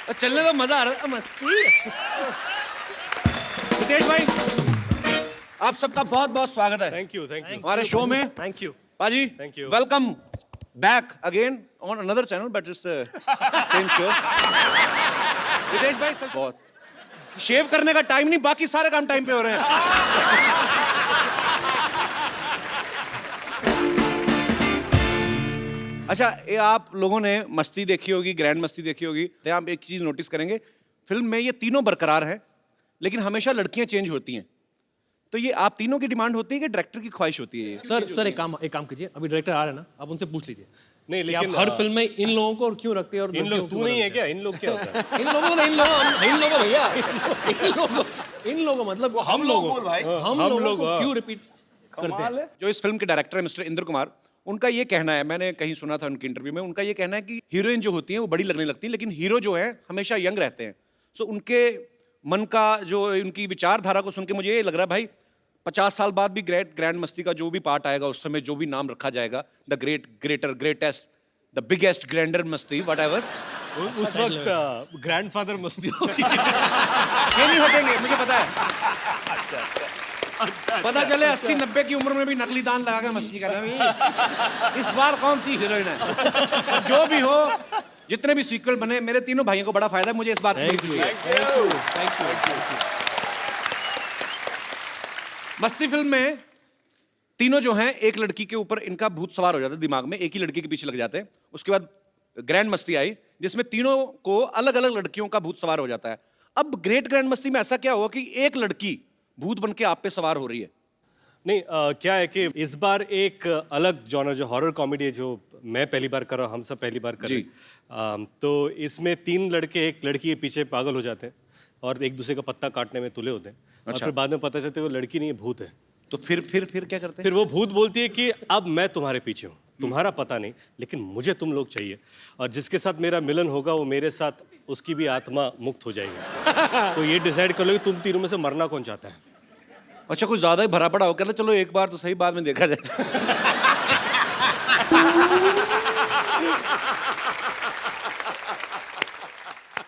चलने का मजा आ रहा है, मस्ती। रितेश भाई, आप सबका बहुत बहुत स्वागत है। थैंक यू हमारे शो में। Thank you. पाजी, Thank you. Welcome back again on another channel but it's same show. Ritesh भाई सच बहुत शेव करने का टाइम नहीं, बाकी सारे काम टाइम पे हो रहे हैं। अच्छा, ये आप लोगों ने मस्ती देखी होगी, ग्रैंड मस्ती देखी होगी, तो आप एक चीज नोटिस करेंगे, फिल्म में ये तीनों बरकरार हैं, लेकिन हमेशा लड़कियां चेंज होती हैं। तो ये आप तीनों की डिमांड होती है कि डायरेक्टर की ख्वाहिश होती है ये? सर एक काम कीजिए, अभी डायरेक्टर आ रहे हैं ना, आप उनसे पूछ लीजिए नहीं कि आप लेकिन हर फिल्म में इन लोगों को और क्यों रखते हैं और इन लड़कियों लोग को तू क्यों नहीं है रखते क्या? इन लोग क्या होता है? हैं? इन लोगों भैया, इन लोगों मतलब हम लोगों को क्यों रिपीट करते हैं? जो इस फिल्म के डायरेक्टर है मिस्टर इंद्र कुमार, उनका ये कहना है, मैंने कहीं सुना था उनके इंटरव्यू में, उनका ये कहना है कि हीरोइन जो होती है वो बड़ी लगने लगती है, लेकिन हीरो जो है हमेशा यंग रहते हैं। सो उनके मन का जो उनकी विचारधारा को सुन के मुझे ये लग रहा है भाई 50 साल बाद भी ग्रैंड मस्ती का जो भी पार्ट आएगा उस समय जो भी नाम रखा जाएगा, the greatest, the biggest grander मस्ती व्हाटएवर, उस वक्त ग्रैंडफादर मस्ती होगी। ये नहीं हटेंगे, मुझे पता है। पता चले 80-90 की उम्र में भी नकली दांत लगा के मस्ती कर रहे हैं। इस बार कौन सी हीरोइन है? जो भी हो, जितने भी सीक्वल बने, मेरे तीनों भाइयों को बड़ा फायदा है, मुझे इस बात की खुशी है। मस्ती फिल्म में तीनों जो हैं, एक लड़की के ऊपर इनका भूत सवार हो जाता है दिमाग में, एक ही लड़की के पीछे लग जाते हैं। उसके बाद ग्रैंड मस्ती आई जिसमें तीनों को अलग अलग लड़कियों का भूत सवार हो जाता है। अब ग्रेट ग्रैंड मस्ती में ऐसा क्या हुआ कि एक लड़की भूत बन के आप पे सवार हो रही है? नहीं क्या है कि इस बार एक अलग जॉनर जो हॉरर कॉमेडी है, जो मैं पहली बार कर रहा हूँ, हम सब पहली बार कर रहे हैं। तो इसमें 3 लड़के एक लड़की के पीछे पागल हो जाते हैं और एक दूसरे का पत्ता काटने में तुले होते हैं। और फिर बाद में पता चलता है वो लड़की नहीं है, भूत है। तो फिर क्या करते हैं? फिर वो भूत बोलती है कि अब मैं तुम्हारे पीछे हूँ, तुम्हारा पता नहीं, लेकिन मुझे तुम लोग चाहिए, और जिसके साथ मेरा मिलन होगा वो मेरे साथ, उसकी भी आत्मा मुक्त हो जाएगी। तो ये डिसाइड कर लो कि तुम तीनों में से मरना कौन चाहता है। अच्छा, कुछ ज्यादा ही भरा पड़ा हो, कहता चलो एक बार तो सही, बाद में देखा जाए।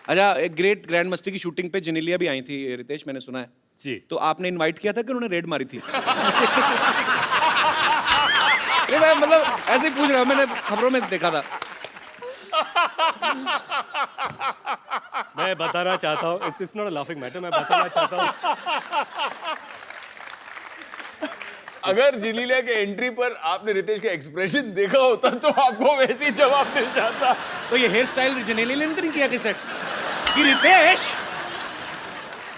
अच्छा, एक ग्रेट ग्रैंड मस्ती की शूटिंग पे जेनेलिया भी आई थी रितेश, मैंने सुना है जी। तो आपने इनवाइट किया था कि उन्होंने रेड मारी थी? नहीं, मैं मतलब ऐसे ही पूछ रहा हूं, मैंने खबरों में देखा था। मैं बताना चाहता हूँ, it's not a laughing matter, मैं बताना चाहता हूँ। अगर जिलीलिया के एंट्री पर आपने रितेश का एक्सप्रेशन देखा होता तो आपको वैसे ही जवाब मिल जाता। तो ये हेयर स्टाइल जेनेलिया ने नहीं किया कि सेट कि रितेश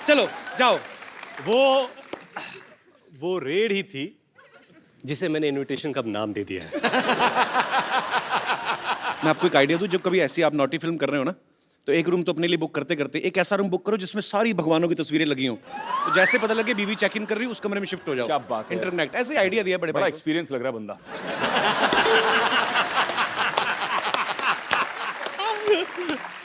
चलो जाओ? वो रेड ही थी जिसे मैंने इनविटेशन का नाम दे दिया है। मैं आपको एक आइडिया दूं, जब कभी ऐसी आप नॉटी फिल्म कर रहे हो ना, तो एक रूम तो अपने लिए बुक करते करते एक ऐसा रूम बुक करो जिसमें सारी भगवानों की तस्वीरें लगी हों, तो जैसे पता लगे बीवी चेक इन कर रही है, उस कमरे में शिफ्ट हो जाओ। क्या बात है। इंटरनेट ऐसे आइडिया दिया बड़े बड़ा भाई। एक्सपीरियंस लग रहा है बंदा।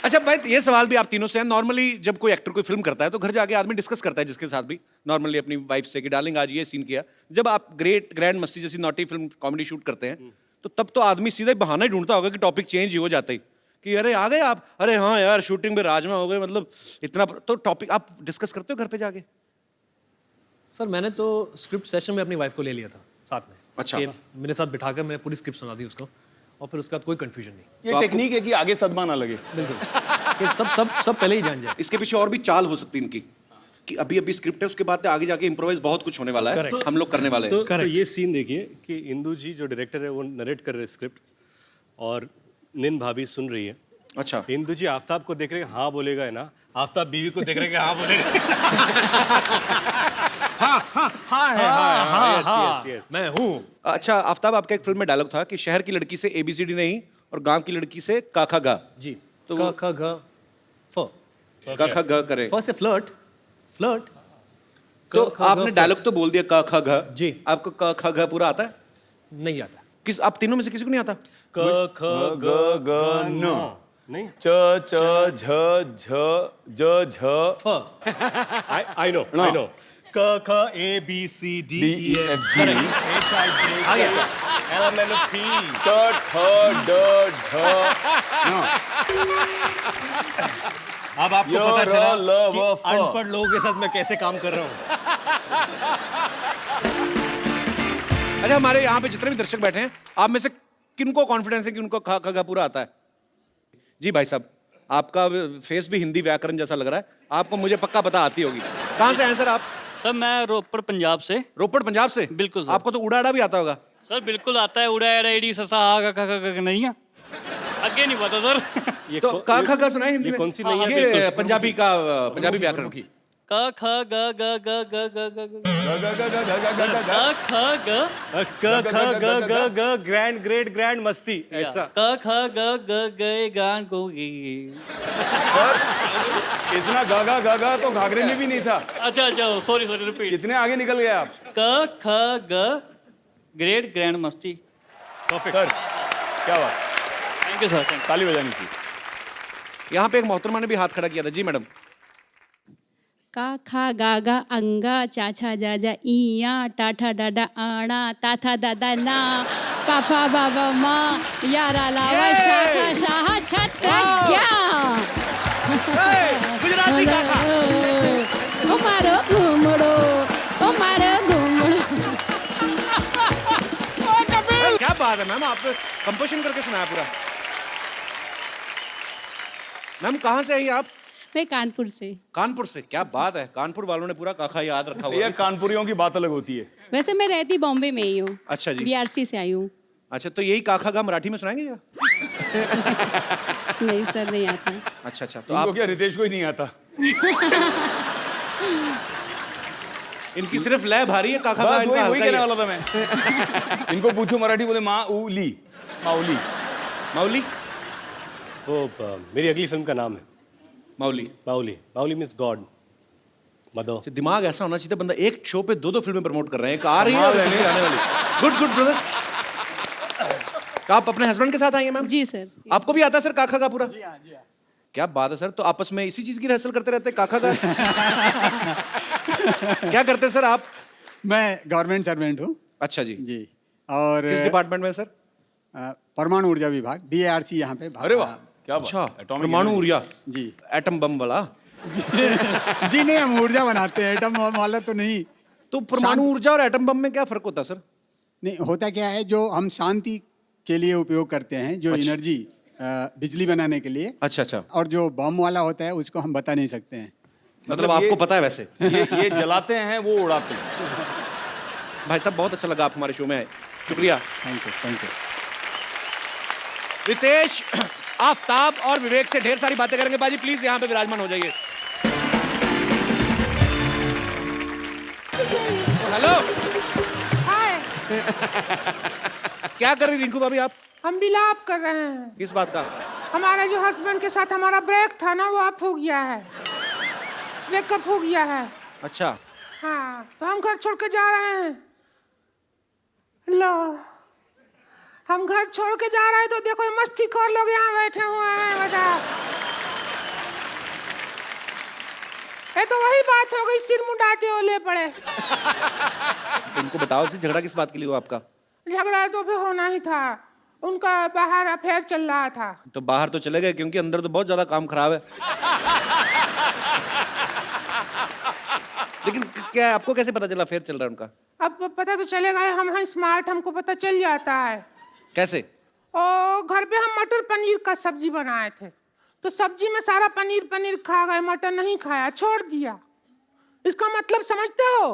अच्छा भाई, ये सवाल भी आप तीनों से है। नॉर्मली जब कोई एक्टर कोई फिल्म करता है तो घर जाके आदमी डिस्कस करता है जिसके साथ भी, नॉर्मली अपनी वाइफ से कि डार्लिंग आज ये सीन किया। जब आप ग्रैंड मस्ती जैसी नॉटी फिल्म कॉमेडी शूट करते हैं तो तब तो आदमी सीधा ही बहाना ही ढूंढता होगा कि टॉपिक चेंज ही हो जाता ही कि अरे आ गए आप, अरे हाँ यार शूटिंग में राजमा हो गए, मतलब इतना। तो टॉपिक आप डिस्कस करते हो घर पे जाके? सर मैंने तो स्क्रिप्ट सेशन में अपनी वाइफ को ले लिया था साथ में। अच्छा। कि मेरे साथ बिठाकर मैं पूरी स्क्रिप्ट सुना दी उसको, और फिर उसके बाद कोई कंफ्यूजन नहीं। ये टेक्निक है कि आगे सदमा ना लगे। बिल्कुल कि सब पहले ही जान जाए। इसके पीछे और भी चाल हो सकती है इनकी कि अभी स्क्रिप्ट है, उसके बाद आगे जाके इम्प्रोवाइज बहुत कुछ होने वाला है। Correct. हम लोग करने वाले हैं। तो ये सीन देखिए कि इंदु जी जो डायरेक्टर है वो नरेट कर रहे हैं स्क्रिप्ट, और निन भाभी सुन रही है। अच्छा, इंदु जी आफ्ताब को देख रहे हैं, हाँ बोलेगा है ना, आफ्ताब बीवी को देख रहे हैं कि हाँ बोलेगा। हाँ, मैं हूँ। अच्छा आफ्ताब, आपका एक फिल्म में डायलॉग था कि शहर की लड़की से ABCD नहीं और गांव की लड़की से काखा गा। जी। तो क ख ग फ। काखा गा करे। फ से फ्लर्ट। तो आपने डायलॉग तो बोल दिया काखा गा। जी। आपको काखा गा पूरा आता है? नहीं आता। किस आप तीनों में से किसी को नहीं आता? क ख ग ग न नहीं, च च झ झ ज झ फ। आई नो क ख A B C D E F G H I J uh K गया। L M N O P ट ठ ड ढ अब आपको You're पता चला a lover कि for- अनपढ़ लोगों के साथ मैं कैसे काम कर रहा हूँ। अच्छा, हमारे यहाँ पे जितने भी दर्शक बैठे हैं, आप में से किनको कॉन्फिडेंस है कि उनको खा खा पूरा आता है? जी भाई साहब, आपका फेस भी हिंदी व्याकरण जैसा लग रहा है, आपको मुझे पक्का पता आती होगी। कहाँ से हैं सर आप? सर मैं रोपड़ पंजाब से। रोपड़ पंजाब से? बिल्कुल सर। आपको तो उड़ाड़ा भी आता होगा। सर बिल्कुल आता है, उड़ा एडी ससा आ का नहीं है, आगे नहीं पता सर। ये तो कौ- का ये- खा का सुना है हिंदी ये में? कौन सी नहीं है? ये बिल्कुल। पंजाबी का पंजाबी व्याकरण। का ख ग ग ग ग ग ग ग का ख ग ग ख ग ग ग ग्रैंड ग्रेट ग्रैंड मस्ती ऐसा। का ख ग ग गए गान को गे। इतना गागा गागा तो घाघरे में भी नहीं था। अच्छा अच्छा सॉरी सॉरी रिपीट। कितने आगे निकल गए आप? का ख ग ग्रेट ग्रैंड मस्ती। सर क्या बात, थैंक यू सर। ताली बजानी चाहिए। यहाँ पे एक मोहतरमा ने भी हाथ खड़ा किया था। जी मैडम। का खा गा गा अंगा चाचा जाजा इया टाठा डाडा आना ताथा दादा ना पापा बाबा माँ यारा लावा शाखा शाह छत्रज्ञा गुजराती का खा। ओ मारो घूमड़ो ओ मारो घूमड़ो। क्या बात है मैम, आपने कंपोजिशन करके सुनाया पूरा। मैम कहाँ से आई आप? मैं कानपुर से। कानपुर से? क्या बात है, कानपुर वालों ने पूरा काखा याद रखा हुआ ये है। कानपुरियों की बात अलग होती है। वैसे मैं रहती बॉम्बे में ही हूँ। अच्छा जी। बीआरसी से आई हूँ। अच्छा, तो यही काखा का मराठी में सुनाएंगे जरा? नहीं सर नहीं आता। अच्छा अच्छा, तो इनको आप क्या रितेश को ही नहीं आता? इनकी सिर्फ लय भारी है, काखा का बस इनका वही हल्का ही कहने है। वाला था मैं। इनको पूछो मराठी, बोले माऊली माऊली। माउली? वो मेरी अगली फिल्म का नाम है Mauli. Mauli. Mauli means God mother. तो दिमाग ऐसा होना चाहिए, बंदा एक शो पे दो फिल्में प्रमोट कर रहे हैं, एक आ रही है और नहीं आने वाली। Good good brother. तो आप अपने हस्बैंड के साथ आई हैं मैम? जी सर। आपको भी आता है सर काखा का पूरा? क्या बात है सर, तो आपस में इसी चीज की रिहर्सल करते रहते हैं काखा का? क्या करते हैं सर आप? मैं गवर्नमेंट सर्वेंट हूँ अच्छा जी। जी। और किस डिपार्टमेंट में सर? परमाणु ऊर्जा विभाग बीएआरसी यहाँ पे। अरे वाह, क्या बात। अच्छा, Atomic परमाणु energy। ऊर्जा, जी एटम बम वाला। जी नहीं, हम ऊर्जा बनाते हैं, एटम वाला तो नहीं। तो परमाणु ऊर्जा और एटम बम में क्या फर्क होता है सर? नहीं, होता क्या है, जो हम शांति के लिए उपयोग करते हैं, जो एनर्जी बिजली बनाने के लिए, अच्छा अच्छा, और जो बम वाला होता है उसको हम बता नहीं सकते हैं। मतलब आपको पता है वैसे। ये जलाते हैं, वो उड़ाते हैं। भाई साहब बहुत अच्छा लगा आप हमारे शो में आए, शुक्रिया। Thank you thank you. Ritesh, Aftab और विवेक से ढेर सारी बातें करेंगे। बाजी प्लीज यहाँ पे विराजमान हो जाइए। हेलो। हाय, क्या कर रही रिंकू भाभी आप? हम बिलाप कर रहे हैं। किस बात का? हमारे जो हस्बैंड के साथ हमारा ब्रेक था ना, वो अब हो गया है, ब्रेकअप हो गया है। अच्छा, हाँ, तो हम घर छोड़ के जा रहे हैं। लो, हम घर छोड़ के जा रहे हैं तो देखो ये मस्तीखोर लोग यहाँ बैठे हुए हैं। बताओ, ये तो वही बात हो गई, सिर मुंडाते ओले पड़े। इनको बताओ से झगड़ा किस बात के लिए हुआ आपका? झगड़ा तो फिर होना ही था, उनका बाहर अफेयर चल रहा था। तो बाहर तो चले गए, क्योंकि अंदर तो बहुत ज्यादा काम खराब है। लेकिन क्या आपको कैसे पता चला फेयर चल रहा है उनका? अब पता तो चलेगा, हम हैं स्मार्ट, हमको पता चल जाता है। कैसे? और घर पे हम मटर पनीर का सब्जी बनाए थे, तो सब्जी में सारा पनीर पनीर खा गए, मटर नहीं खाया, छोड़ दिया। इसका मतलब समझते हो?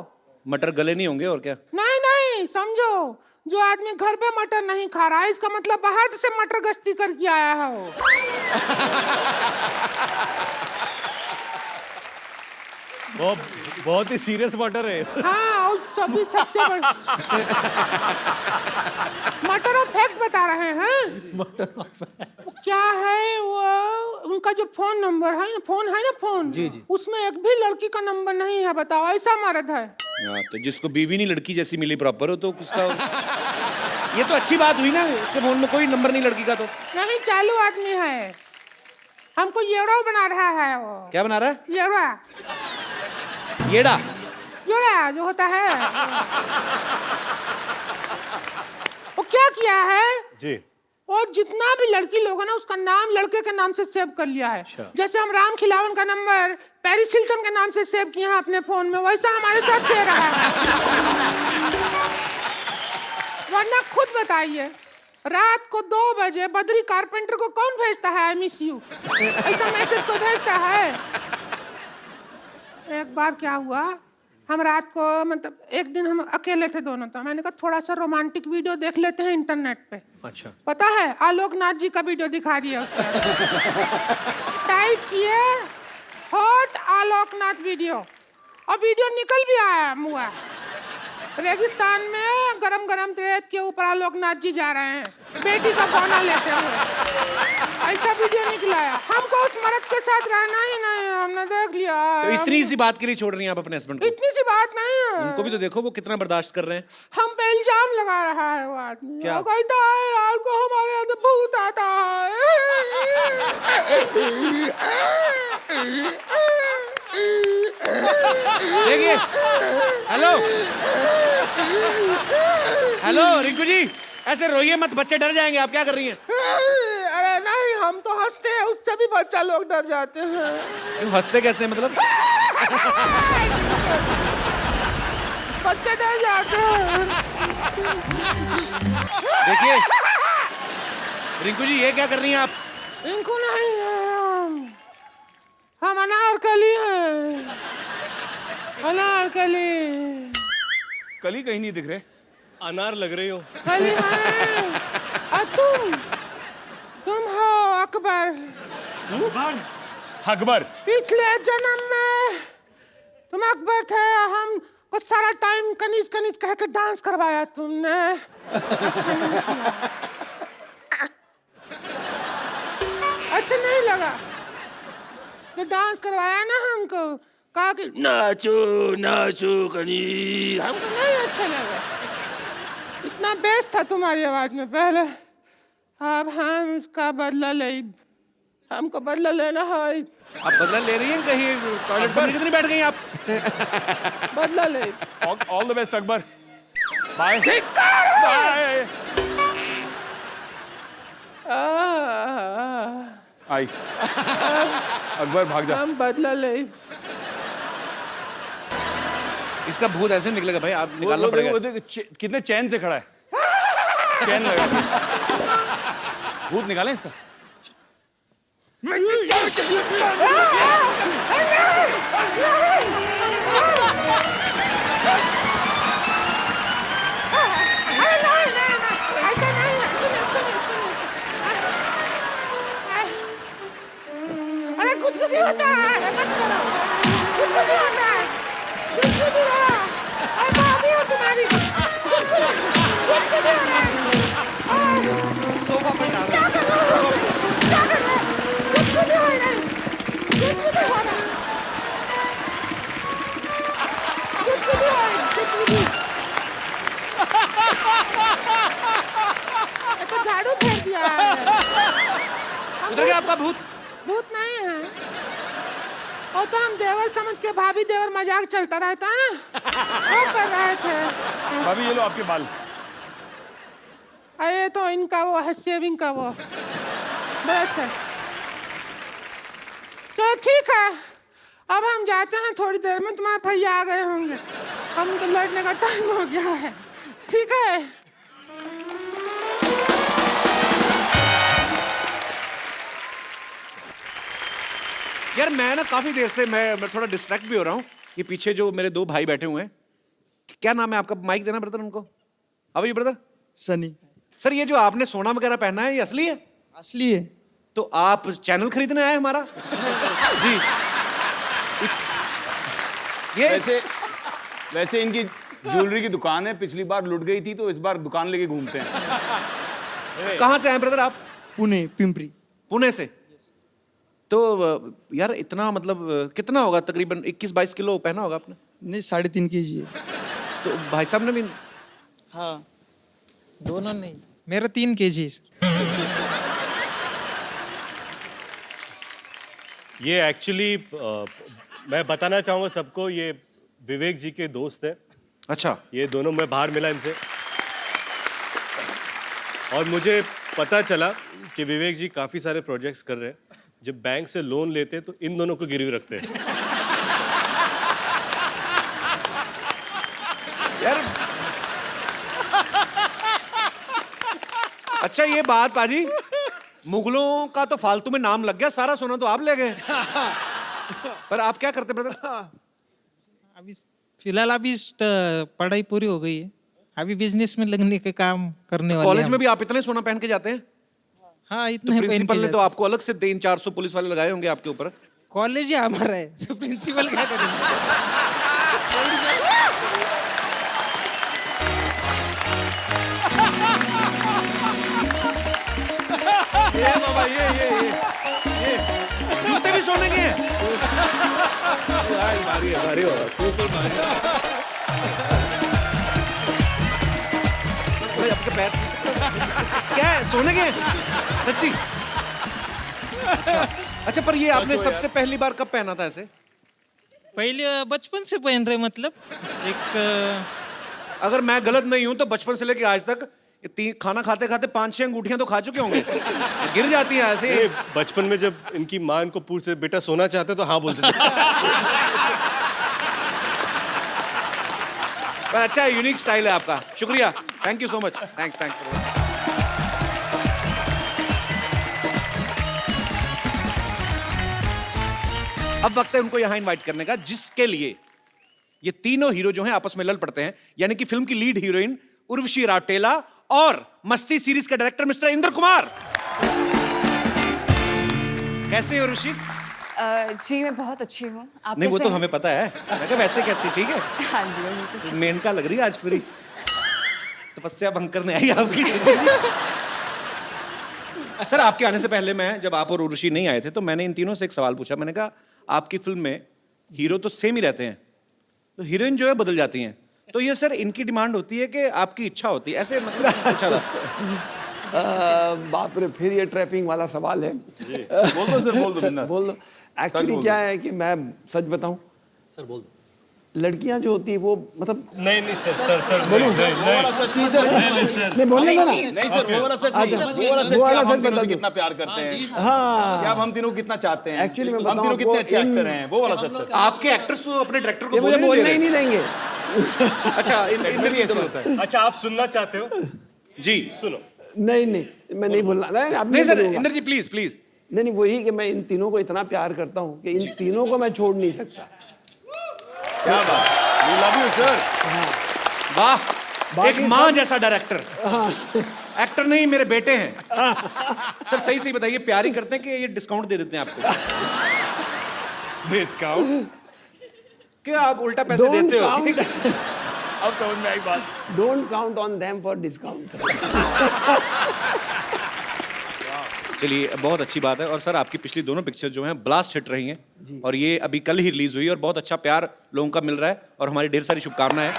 मटर गले नहीं होंगे और क्या? नहीं नहीं, समझो, जो आदमी घर पे मटर नहीं खा रहा है, इसका मतलब बाहर से मटर गश्ती करके आया है वो। बहुत ही सीरियस मैटर है। हाँ, और सब्जी सबसे बड़ी मटर और फैक्ट बता रहे हैं। वो क्या है, वो उनका जो फोन नंबर है ना, फोन जी, जी। उसमें एक भी लड़की का नंबर नहीं है। बताओ, ऐसा मर्द है। तो जिसको बीवी नहीं लड़की जैसी मिली प्रॉपर हो, तो उसका ये तो अच्छी बात हुई ना, उसके फोन में कोई नंबर नहीं लड़की का। तो नहीं, चालू आदमी है, हमको येड़ा बना रहा है वो। क्या बना रहा है? येड़ा, येड़ा? येड़ा जो होता है, वो क्या किया है, जी। और जितना भी लड़की लोग है ना उसका नाम लड़के के नाम से सेव कर लिया है। जैसे हम राम खिलावन का नंबर पेरिस हिल्टन के नाम से सेव किए हैं अपने फोन में, वैसा हमारे साथ दे रहा है। वरना खुद बताइए, रात को 2 बजे बद्री कारपेंटर को कौन भेजता है आई मिस यू, ऐसा मैसेज को भेजता है? एक बार क्या हुआ, हम रात को मतलब एक दिन हम अकेले थे दोनों, तो मैंने कहा थोड़ा सा रोमांटिक वीडियो देख लेते हैं इंटरनेट पे। अच्छा। पता है आलोकनाथ जी का वीडियो दिखा दिया उसने। टाइप किए हॉट आलोकनाथ वीडियो, और वीडियो निकल भी आया मुआ। रेगिस्तान में गरम गरम रेत के ऊपर आलोकनाथ जी जा रहे हैं बेटी का बौना लेते हुए, ऐसा वीडियो निकला है। हमको उस मर्द के साथ रहना ही नहीं है, हमने देख लिया। तो इतनी सी बात के लिए छोड़ रही हैं आप अपने हस्बैंड को? इतनी सी बात नहीं है, उनको भी तो देखो वो कितना बर्दाश्त कर रहे हैं। हम पे इल्जाम लगा रहा है वो आदमी। क्या? वो कहता है रात को हमारे यहाँ से भूत आता है। देखिए, हेलो हेलो रिंकू जी, ऐसे रोइए मत, बच्चे डर जाएंगे। आप क्या कर रही हैं? अरे नहीं, हम तो हंसते हैं, उससे भी बच्चा लोग डर जाते हैं। तुम हंसते कैसे मतलब? बच्चे डर जाते हैं। देखिए रिंकू जी, ये क्या कर रही हैं आप? रिंकू नहीं है, हम अनारकली हैं, अनारकली। कली कहीं नहीं दिख रहे। अनार लग रही हो। कली है। और तुम हो अकबर। अकबर? पिछले जन्म में तुम अकबर थे, हम को सारा टाइम कनीज कनीज कह के डांस करवाया तुमने। अच्छा नहीं लगा तो डांस करवाया ना हमको, कहा कि नाचो नाचो कनीज, हमको नहीं अच्छा लगा। इतना बेस था तुम्हारी आवाज में पहले, अब हम उसका बदला ले, हमको बदला लेना है। आप बदला ले रही हैं? कहीं टॉयलेट पर कितनी बैठ गई आप? बदला ले। All the best Akbar. Bye bye. आई अकबर भाग जा। हम बदला ले। इसका भूत ऐसे निकलेगा भाई, आप निकालना वो पड़ेगा। देख कितने चैन से खड़ा है, चैन लगा। भूत निकालें इसका। अरे कुछ नहीं होता है, मत करो, कुछ नहीं होता है, कुछ नहीं हो रहा, अरे भाभी हो तुम्हारी, कुछ नहीं हो रहा है। सोफा पर डाल, क्या कर रहे हो, क्या कर रहे हो, कुछ नहीं हो रहा है, कुछ नहीं हो रहा, कुछ नहीं हो रहा है, कुछ नहीं। ये तो झाड़ू फेंक दिया है। उधर गया आपका भूत? भूत नहीं है, और तो हम देवर समझ के भाभी देवर मजाक चलता रहता है ना, वो कर रहे थे। भाभी ये लो आपके बाल। अरे तो इनका वो है सेविंग का वो ब्रश है। तो ठीक है, अब हम जाते हैं, थोड़ी देर में तुम्हारे भैया आ गए होंगे, हम तो लड़ने का टाइम हो गया है। ठीक है। यार मैं ना काफी देर से मैं थोड़ा डिस्ट्रैक्ट भी हो रहा हूँ। ये पीछे जो मेरे 2 भाई बैठे हुए हैं, क्या नाम है आपका? माइक देना ब्रदर उनको। अब ये ब्रदर सनी। सर, ये जो आपने सोना वगैरह पहना है ये असली है? असली है। तो आप चैनल खरीदने आए हमारा? जी। ये वैसे इनकी ज्वेलरी की दुकान है, पिछली बार लुट गई थी तो इस बार दुकान लेके घूमते हैं। कहाँ से आए ब्रदर आप? पुणे, पिंपरी। पुणे से? तो यार इतना मतलब कितना होगा, तकरीबन 21-22 किलो पहना होगा आपने? नहीं, 3.5 kg है। तो भाई साहब ने भी? हाँ, दोनों नहीं, मेरा 3 kg। ये एक्चुअली मैं बताना चाहूँगा सबको, ये विवेक जी के दोस्त है। अच्छा। ये दोनों मैं बाहर मिला इनसे, और मुझे पता चला कि विवेक जी काफी सारे प्रोजेक्ट्स कर रहे हैं। जब बैंक से लोन लेते हैं तो इन दोनों को गिरवी रखते हैं। यार अच्छा ये बात पाजी, मुगलों का तो फालतू में नाम लग गया, सारा सोना तो आप ले गए। पर आप क्या करते ब्रदर? अभी फिलहाल अभी पढ़ाई पूरी हो गई है, अभी बिजनेस में लगने के काम करने वाले कॉलेज हैं में भी आप इतने सोना पहन के जाते हैं? हाँ तो इतने पहन प्रिंसिपल के ने तो आपको अलग से 300-400 पुलिस वाले लगाए होंगे आपके ऊपर। कॉलेज ही हमारा है, तो प्रिंसिपल क्या करेंगे? ये बाबा ये जूते भी सोने के हैं। भारी होगा, ऊपर भारी। भाई, आपके पैर क्या है, सोने के हैं? सच्ची? अच्छा पर ये आपने सबसे पहली बार कब पहना था ऐसे? पहले बचपन से पहन रहे, मतलब एक अगर मैं गलत नहीं हूं तो बचपन से लेके आज तक खाना खाते खाते 5-6 अंगूठियां तो खा चुके होंगे। गिर जाती हैं ऐसे। ये बचपन में जब इनकी माँ इनको पूछते बेटा सोना चाहते तो हाँ बोलते थे। अच्छा यूनिक स्टाइल है आपका, शुक्रिया, thank you so much, thanks. अब वक्त है उनको यहां इनवाइट करने का, जिसके लिए ये तीनों हीरो जो हैं आपस में लड़ पड़ते हैं, यानी कि फिल्म की लीड हीरोइन उर्वशी राउटेला और मस्ती सीरीज के डायरेक्टर मिस्टर इंद्र कुमार। कैसे हो उर्वशी? जी मैं बहुत अच्छी हूँ। आप नहीं वो कैसे तो हैं? हमें पता है, मैं कहा वैसे कैसे, ठीक है। हाँ जी मैं बिल्कुल ठीक। मेनका लग रही है आज पूरी, तपस्या भंग करने आई आपकी। सर आपके आने से पहले मैं, जब आप और उर्वशी नहीं आए थे, तो मैंने इन तीनों से एक सवाल पूछा। मैंने कहा आपकी फिल्म में हीरो तो सेम ही रहते हैं, तो हीरोइन जो है बदल जाती हैं, तो ये सर इनकी डिमांड होती है कि आपकी इच्छा होती है, ऐसे मतलब पूछा था। बाप रे, फिर ये ट्रैपिंग वाला सवाल है। बोल दो सर, बोल दो बिंदास। बोल दो। एक्चुअली क्या है कि मैं सच बताऊं सर बोल दो। लड़कियां जो होती है वो मतलब नहीं सर बोलो नहीं नहीं बोलने का ना। नहीं सर, वो वाला सच अच्छा, नहीं, वो वाला सच वो वाला कि आप सच हम तीनों बता से दो। कितना प्यार करते हैं, हाँ कि आप हम तीनों को कितना चाहते हैं, Actually मैं हम बताऊं तीनों कितने आपको, अच्छे एक्टर हैं, वो वाला सच सर। आपके एक्टर्स तो अपने डायरेक्टर को ये मुझे बोलने बोलने नहीं ही दे नहीं देंगे। रहे। अच्छा इंद्र भी ऐसे होता है। अच्छा आप सुनना चाहते हो? जी सुनो। नहीं मैं नहीं बोलना। नहीं सर, इंद्र जी प्लीज। नहीं वही कि मैं इन तीनों को इतना प्यार करता हूँ कि इन तीनों को मैं छोड़ नहीं सकता। क्या बात, वी लव यू सर। वाह, एक माँ जैसा डायरेक्टर। एक्टर नहीं, मेरे बेटे हैं। सर सही बताइए, प्यार ही करते हैं कि ये डिस्काउंट दे देते हैं आपको? डिस्काउंट? क्या आप उल्टा पैसे देते हो? अब समझ में आई बात। Don't count on them for discount. चलिए बहुत अच्छी बात है। और सर आपकी पिछली दोनों पिक्चर जो हैं ब्लास्ट हिट रही हैं, और ये अभी कल ही रिलीज हुई और बहुत अच्छा प्यार लोगों का मिल रहा है, और हमारी ढेर सारी शुभकामनाएं हैं।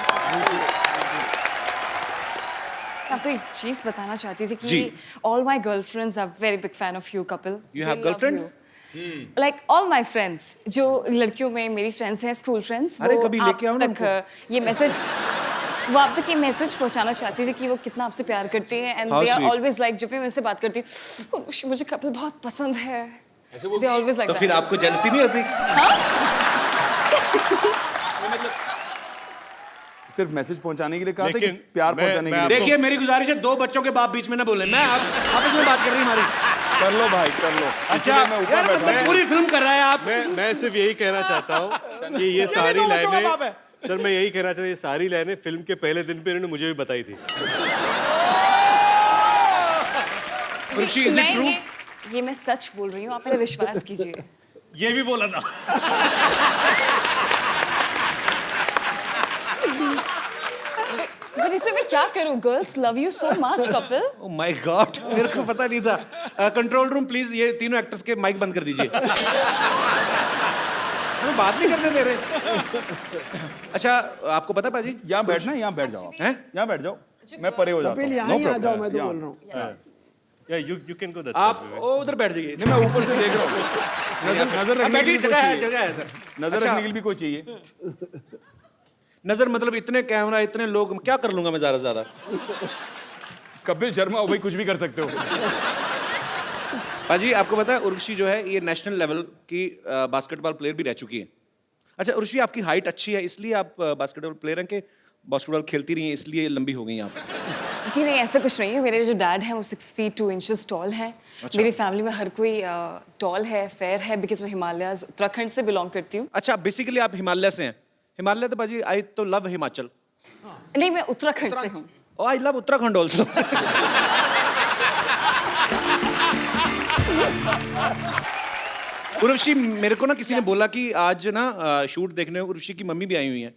आपको एक चीज बताना चाहती थी जी। कि all my girlfriends are very big fan of you Kapil. You have girlfriends? Like all my friends, जो लड़कियों में मेरी फ्रेंड्स हैं, स्कूल फ्रेंड्स, अरे वो कभी आप लेके आओ ना तक ये मैसेज, वो आप तक ये मैसेज पहुंचाना चाहती थी कि वो कितना आपसे प्यार करती है, and How they are sweet. Always like, जब भी मैं उनसे बात करती हूँ उर्वशी मुझे कपिल बहुत पसंद है, दे ऑलवेज लाइक तो फिर आपको जेलसी नहीं होती? सिर्फ मैसेज पहुंचाने के लिए कहा था कि लेकिन प्यार मैं- पहुंचाने के मैं लिए? देखिए मेरी गुजारिश है, 2 बच्चों के बाप बीच में ना बोले। मैं आपस में बात कर रही हूँ हमारी। कर लो भाई, कर लो। अच्छा इसीलिए मैं ऊपर यार, बैठा मतलब हूं। पूरी फिल्म कर रहा है आप। मैं सिर्फ यही कहना चाहता हूँ कि ये सारी दो बच्चों का बाप लाइनें, है। सर मैं यही कहना चाहता हूँ, ये सारी लाइनें फिल्म के पहले दिन पे इन्होंने मुझे भी बताई थी। ऋषि, is it true? ये मैं सच बोल रही हूँ, आप मेरा विश्वास कीजिए। ये भी बोला था। पर इसे मैं क्या करूँ? Girls love you so much Kapil. Oh my God, मेरे को पता नहीं था। कंट्रोल रूम प्लीज, ये तीनों एक्टर्स के माइक बंद कर दीजिए। हमें बात नहीं करने दे रहे। अच्छा आपको पता है पाजी, यहाँ बैठना है, यहाँ बैठ जाओ आप। हैं? यहाँ बैठ जाओ, मैं परे हो जाता कपिल हूँ। यहाँ ही आ जाओ, मैं तो बोल रहा हूँ। या यू कैन गो दैट आप उधर बैठ जाइए। नहीं, मैं ऊपर से देख रहा हूँ। नजर रखने के बैठी लिए कोई जगह है, चाहिए। जगह है सर। नजर अच्छा, रखने के लिए भी कोई चाहिए। नजर मतलब इतने कैमरा, इतने लोग, क्या कर लूंगा मैं ज्यादा से ज्यादा? कपिल शर्मा हो भाई, कुछ भी कर सकते हो। पाजी आपको पता है उर्वशी जो है ये नेशनल लेवल की बास्केटबॉल प्लेयर भी रह चुकी है। अच्छा उर्वशी, आपकी हाइट अच्छी है इसलिए आप बास्केटबॉल प्लेयर हैं कि बास्केटबॉल खेलती रही हैं इसलिए लंबी हो गई आप? जी नहीं, ऐसा कुछ नहीं है। मेरे जो डैड हैं वो 6 feet 2 inches टॉल हैं। मेरी फैमिली में हर कोई टॉल है, फेयर है, बिकॉज मैं हिमालयाज उत्तराखंड से बिलोंग करती हूँ। अच्छा बेसिकली आप हिमालय से हैं। हिमालय तो पाजी आई तो लव हिमाचल। नहीं, मैं उत्तराखंड से हूँ। Oh, I love Uttarakhand also. Urvashi, मेरे को ना किसी ने बोला कि आज ना शूट देखने उर्वशी की मम्मी भी आई हुई है।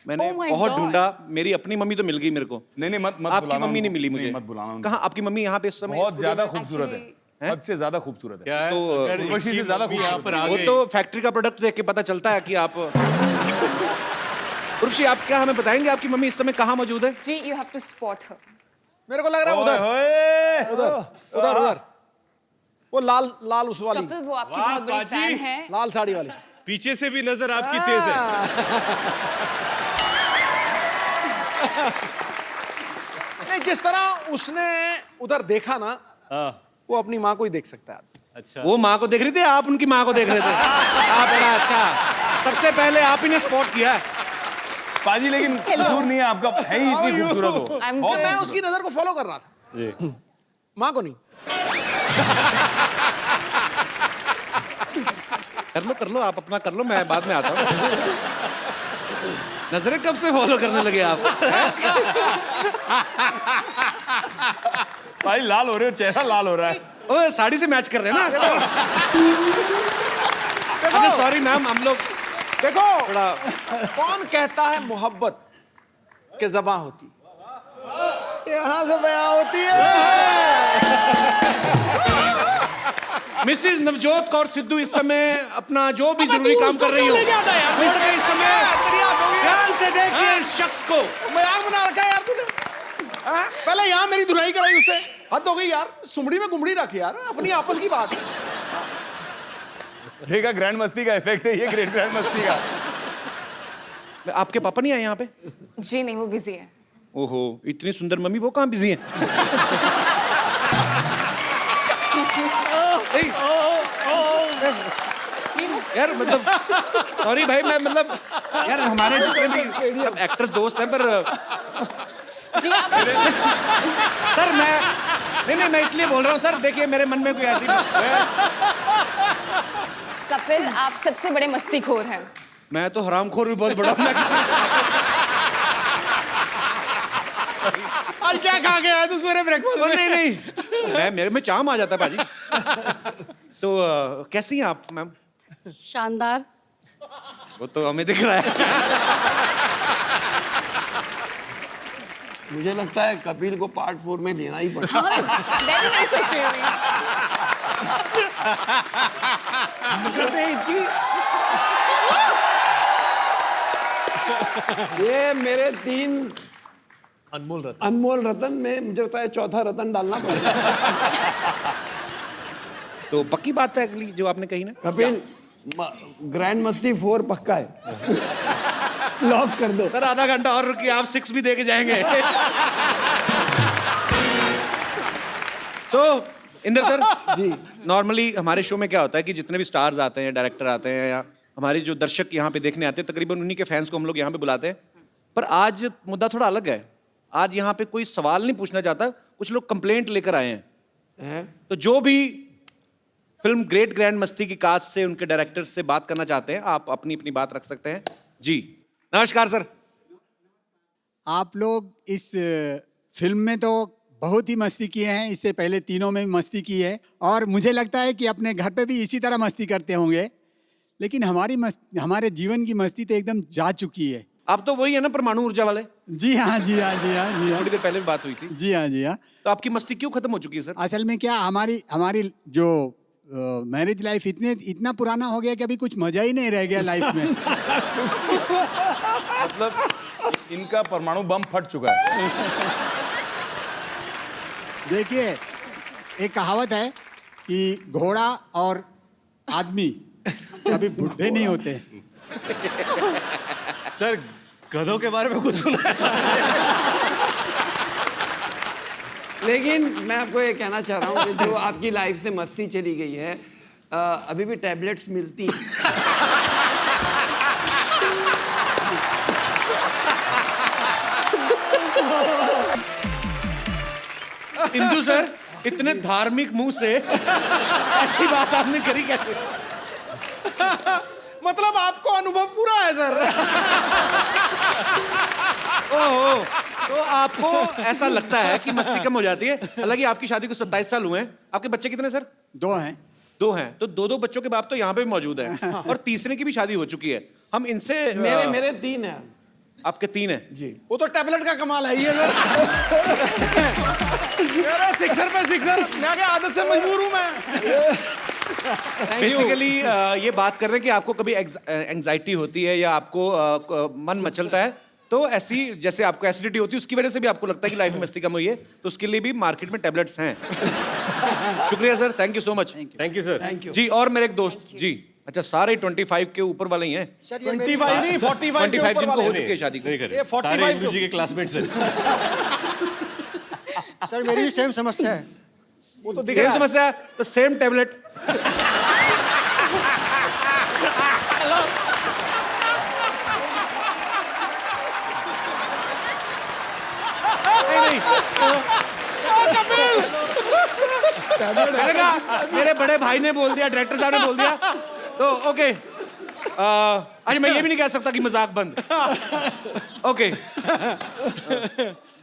मैंने Oh my बहुत God. ढूंढा, मेरी अपनी मम्मी तो मिल गई मेरे को। नहीं मत आपकी बुलाना मम्मी नहीं उनको। मिली मुझे। नहीं, मत बुलाना उनको। कहाँ आपकी मम्मी यहाँ पे इस समय? बहुत ज्यादा खूबसूरत है, हद से ज्यादा खूबसूरत है। क्या है, तो, अगर उर्वशी से इनकी ज्यादा मम्मी यहाँ पर आ वो गई, तो फैक्ट्री का प्रोडक्ट देख के पता चलता है कि आप उर्वशी, आप क्या हमें बताएंगे आपकी मम्मी इस समय कहाँ मौजूद है? जी, यू हैव टू स्पॉट हर। मेरे को लग रहा है उधर उधर उधर वो लाल लाल उस वाली कपिल वो आपकी बहुत बड़ी पाजी। फैन है। लाल साड़ी वाली। पीछे से भी नजर आपकी तेज है। नहीं, जिस तरह उसने उधर देखा ना, वो अपनी माँ को ही देख सकता है। अच्छा, वो माँ को देख रही थी, आप उनकी माँ को देख रहे थे। आप बड़ा अच्छा, सबसे पहले आप ही ने स्पॉट किया है। पाजी लेकिन कसूर नहीं है आपका, है ही इतनी खूबसूरत हो। I'm और good. मैं उसकी नजर को फॉलो कर रहा था, जी। माँ को नहीं। कर लो आप अपना कर लो, मैं बाद में आता हूँ। नजरें कब से फॉलो करने लगे आप? भाई लाल हो रहे हो, चेहरा लाल हो रहा है। ओ साड़ी से मैच कर रहे हैं ना। अच्छा सॉरी मैम, हम लोग देखो थोड़ा कौन कहता है मोहब्बत के ज़बां होती, यहाँ से बयां होती है। मिसेज नवजोत कौर सिद्धू इस समय अपना जो भी जरूरी काम कर रही हो, छोड़ के इस समय ध्यान से देखिए इस शख्स को। मजाक बना रखा है यार तूने। हाँ? पहले यहाँ मेरी धुलाई कराई उससे, हद हो गई यार। सुमड़ी में गुमड़ी रख यार, अपनी आपस की बात है। देखा, ग्रैंड मस्ती का इफेक्ट है ये, ग्रेट ग्रैंड मस्ती का। आपके पापा नहीं आए यहाँ पे? जी नहीं, वो बिजी है। ओहो, इतनी सुंदर मम्मी, वो कहाँ बिजी है? यार मतलब सॉरी भाई, मैं मतलब यार हमारे जितने भी सब एक्टर्स दोस्त हैं, पर सर मैं मैं इसलिए बोल रहा हूँ सर, देखिए मेरे मन में कोई ऐसी कपिल, आप सबसे बड़े मस्तीखोर हैं। मैं तो हरामखोर भी बहुत बड़ा हूँ। आज क्या खा के आया तू सवेरे ब्रेकफास्ट में? नहीं मैं मेरे में चाम आ जाता है पाजी। तो कैसी हैं आप मैम? शानदार। वो तो हमें दिख रहा है। मुझे लगता है कपिल को पार्ट 4 में लेना ही पड़ेगा। मैं भी नहीं सोच रही हूँ। ये मेरे 3 अनमोल रतन में मुझे लगता है चौथा रतन डालना पड़ेगा। तो पक्की बात है अगली जो आपने कही ना? कपिल, ग्रैंड मस्ती 4 पक्का है। लॉक कर दो। सर आधा घंटा और रुकिए, आप 6 भी दे के जाएंगे। तो इंदर सर जी, नॉर्मली हमारे शो में क्या होता है कि जितने भी स्टार्स आते हैं, डायरेक्टर आते हैं, या हमारे जो दर्शक यहाँ पे देखने आते हैं, तकरीबन उन्हीं के फैंस को हम लोग यहाँ पे बुलाते हैं। पर आज मुद्दा थोड़ा अलग है। आज यहाँ पे कोई सवाल नहीं पूछना चाहता, कुछ लोग कंप्लेंट लेकर आए हैं। तो जो भी फिल्म ग्रेट ग्रैंड मस्ती की कास्ट से, उनके डायरेक्टर से बात करना चाहते हैं, आप अपनी अपनी बात रख सकते हैं। जी नमस्कार सर। आप लोग इस फिल्म में तो बहुत ही मस्ती किए हैं, इससे पहले तीनों में भी मस्ती की है, और मुझे लगता है कि अपने घर पे भी इसी तरह मस्ती करते होंगे। लेकिन हमारे जीवन की मस्ती तो एकदम जा चुकी है। आप तो वही है ना, परमाणु ऊर्जा वाले? जी हाँ, जी हाँ, जी हाँ, जी हाँ। थोड़ी देर पहले भी बात हुई थी। जी हाँ, जी हाँ। तो आपकी मस्ती क्यों खत्म हो चुकी है सर? असल में क्या, हमारी जो मैरिज लाइफ इतना पुराना हो गया कि अभी कुछ मजा ही नहीं रह गया लाइफ में। मतलब इनका परमाणु बम फट चुका है। देखिए, एक कहावत है कि घोड़ा और आदमी कभी बूढ़े नहीं होते। सर गधों के बारे में कुछ सुना है? लेकिन मैं आपको ये कहना चाह रहा हूँ कि जो आपकी लाइफ से मस्ती चली गई है, अभी भी टैबलेट्स मिलती हैं। इंदु सर, इतने धार्मिक मुंह से ऐसी बात आपने करी कैसे? मतलब आपको अनुभव पूरा है सर। ओहो, तो आपको ऐसा लगता है कि मस्ती कम हो जाती है। हालांकि आपकी शादी को 27 साल हुए हैं। आपके बच्चे कितने सर? 2 हैं। 2 हैं। तो 2 बच्चों के बाप तो यहाँ पे भी मौजूद हैं और तीसरे की भी शादी हो चुकी है। हम इनसे मेरे 3 हैं। आपके 3 हैं जी। वो तो टैबलेट का कमाल है ये सर। अरे सिक्सर पे सिक्सर, मैं क्या आदत से मजबूर हूँ मैं। बेसिकली ये बात कर रहे हैं कि आपको कभी एंजाइटी होती है या आपको मन मचलता है, तो ऐसी जैसे आपको एसिडिटी होती है उसकी वजह से भी आपको लगता है कि लाइफ में मस्ती कम हुई है, तो उसके लिए भी मार्केट में टैबलेट्स हैं। शुक्रिया sir, thank you so much. Thank you sir. Thank you. जी, और मेरे एक दोस्त जी, अच्छा सारे 25 के ऊपर वाले ही हैं। 25 नहीं, 45 जिनको हो चुकी है शादी को। नहीं कर ये 45 सारे इंदु जी के क्लासमेट्स हैं। सर मेरी भी सेम समस्या है। वो तो दिख सेम रहा है। समस्या है, तो सेम टैबलेट। मैंने कहा मेरे बड़े भाई ने बोल दिया, डायरेक्टर साहब ने बोल दिया, तो ओके। आज मैं ये भी नहीं कह सकता कि मजाक बंद। ओके।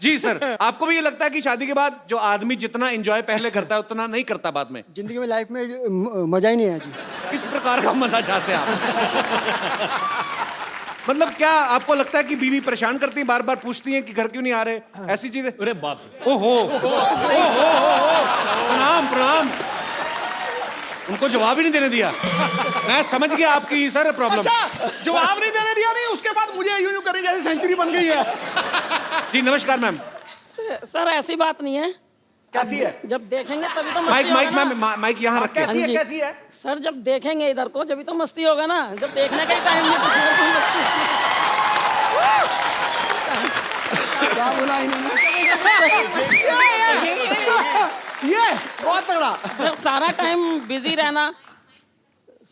जी सर, आपको भी ये लगता है कि शादी के बाद जो आदमी जितना एंजॉय पहले करता है उतना नहीं करता बाद में? जिंदगी में लाइफ में मजा ही नहीं है जी। किस प्रकार का मजा चाहते हैं आप? मतलब क्या आपको लगता है कि बीवी परेशान करती है, बार बार पूछती है कि घर क्यों नहीं आ रहे, ऐसी चीजें? अरे बाप रे। ओहो, प्रणाम प्रणाम। उनको जवाब ही नहीं देने दिया। मैं समझ गया आपकी सर प्रॉब्लम। अच्छा, जवाब नहीं देने दिया नहीं, उसके बाद मुझे यूं करी जैसे सेंचुरी बन गई है। जी नमस्कार मैम। सर ऐसी बात नहीं है। कैसी है? जब देखेंगे तभी तो माइक मस्ती माइक होगा ना। मैम, माइक यहाँ रखें। कैसी है? जी। कैसी है? सर जब देखेंगे इधर को जब तो मस्ती होगा ना, जब देखने का ही टाइम नहीं तो फिर कोई मस्ती। क्या बोला इन्होंने? ये बहुत तगड़ा। सर सारा टाइम बिजी रहना।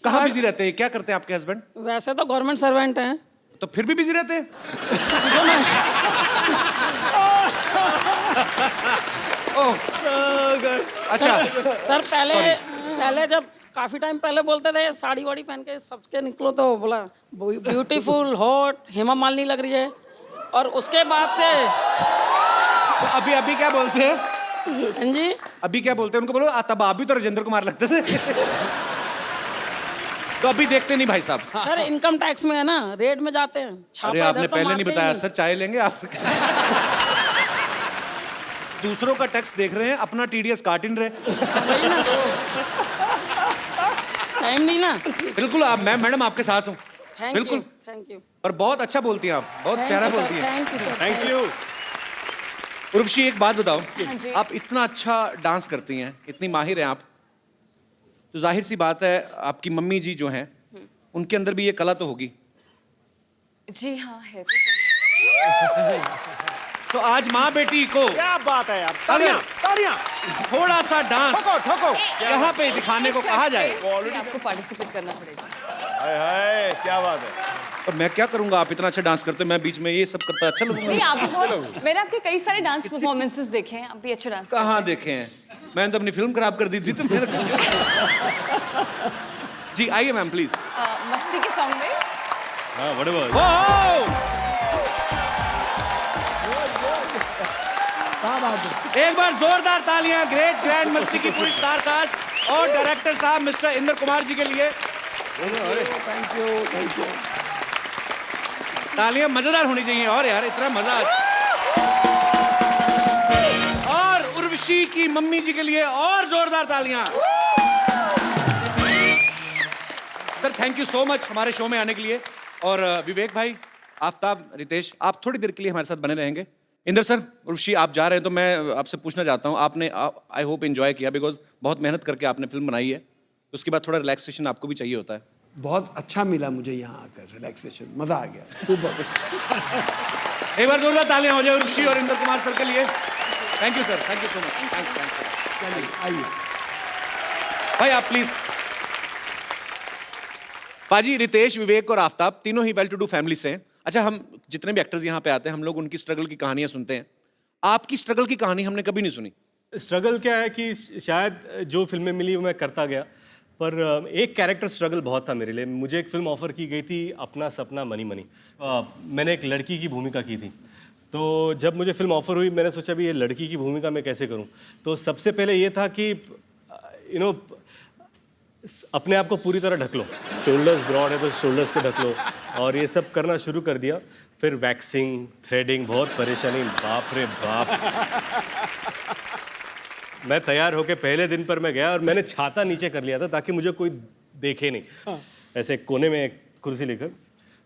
कहाँ बिजी रहते हैं? क्या करते हैं आपके हस्बैंड? वैसे तो गवर्नमेंट सर्वेंट हैं। तो फिर भी बिजी रहते हैं? जो मैं ओह, अच्छा। सर पहले जब काफी टाइम पहले बोलते थे साड़ी वाड़ी पहन के सबके निकलो, तो बोला ब्यूटीफुल हॉट हेमा मालिनी लग रही है, और उसके बाद से तो अभी क्या बोलते हैं? हाँ जी, अभी क्या बोलते हैं उनको? बोलो तब आप भी तो राजेंद्र कुमार लगते थे। तो अभी देखते नहीं भाई साहब? सर इनकम टैक्स में है ना, रेड में जाते हैं। अरे आपने पहले नहीं बताया सर, चाय लेंगे आप? दूसरों का टैक्स देख रहे हैं, अपना टीडीएस काट ही नहीं रहे। टाइम नहीं ना। बिल्कुल, आप मैडम आपके साथ हूँ। बिल्कुल, थैंक यू। और बहुत अच्छा बोलती हैं आप, बहुत प्यारा बोलती हैं। Thank you sir. Thank you. Urvashi एक बात बताओ, हाँ जी। आप इतना अच्छा डांस करती हैं, इतनी माहिर हैं आप, तो जाहिर सी बात है आपकी मम्मी जी जो हैं उनके अंदर भी ये कला तो होगी। जी हाँ है। तो आज माँ बेटी को क्या बात है यार, तालियां तालियां। थोड़ा सा डांस ठोको ठोको। यहाँ पे दिखाने को कहा जाए। जी, आपको पार्टिसिपेट करना पड़ेगा। हाय हाय, क्या बात है। तो मैं क्या करूंगा? आप इतना अच्छा डांस करते, मैं बीच में ये सब करता अच्छा नहीं, लगूंगा? आप बहुत, मैंने आपके कई सारे डांस परफॉर्मेंसेस देखे हैं, आप भी अच्छा डांस कहाँ देखे हैं? मैंने तो अपनी फिल्म खराब कर दी थी तो मेरे। जी आइए मैम प्लीज। मस्ती के सॉन्ग में हाँ बड़े बहुत। एक बार जोरदार तालियां ग्रेट ग्रैंड मस्ती की पूरी स्टार कास्ट और डायरेक्टर साहब मिस्टर इंद्र कुमार जी के लिए। Thank you. तालियां मजेदार होनी चाहिए और यार इतना मजा। और उर्वशी की मम्मी जी के लिए और जोरदार तालियां। Sir thank you so much हमारे शो में आने के लिए। और विवेक भाई, आफ्ताब, रितेश, आप थोड़ी देर के लिए हमारे साथ बने रहेंगे। इंदर सर, उर्वशी आप जा रहे हैं तो मैं आपसे पूछना चाहता हूँ, आपने आई होप एंजॉय किया, बिकॉज बहुत मेहनत करके आपने फिल्म बनाई है, उसके बाद थोड़ा रिलैक्सेशन आपको भी चाहिए होता है। बहुत अच्छा मिला मुझे यहाँ आकर, रिलैक्सेशन, मजा आ गया। सुपर। एक बार जोरदार तालियां हो जाए उर्वशी और इंदर कुमार सर के लिए। Thank you sir, thank you so much. आइए भाई, आप प्लीज। पाजी, रितेश, विवेक और आफ्ताब तीनों ही वेल टू डू फैमिली से हैं। अच्छा, हम जितने भी एक्टर्स यहाँ पे आते हैं, हम लोग उनकी स्ट्रगल की कहानियां सुनते हैं। आपकी स्ट्रगल की कहानी हमने कभी नहीं सुनी। स्ट्रगल क्या है कि शायद जो फिल्में मिली वो मैं करता गया, पर एक कैरेक्टर स्ट्रगल बहुत था मेरे लिए। मुझे एक फिल्म ऑफर की गई थी, अपना सपना मनी मनी। मैंने एक लड़की की भूमिका की थी। तो जब मुझे फिल्म ऑफर हुई, मैंने सोचा भी ये लड़की की भूमिका मैं कैसे करूं। तो सबसे पहले ये था कि अपने आप को पूरी तरह ढक लो, शोल्डर्स ब्रॉड है तो शोल्डर्स को ढक लो, और ये सब करना शुरू कर दिया। फिर वैक्सिंग, थ्रेडिंग, बहुत परेशानी, बाप रे बाप। मैं तैयार होके पहले दिन पर मैं गया और मैंने छाता नीचे कर लिया था ताकि मुझे कोई देखे नहीं, ऐसे कोने में एक कुर्सी लेकर।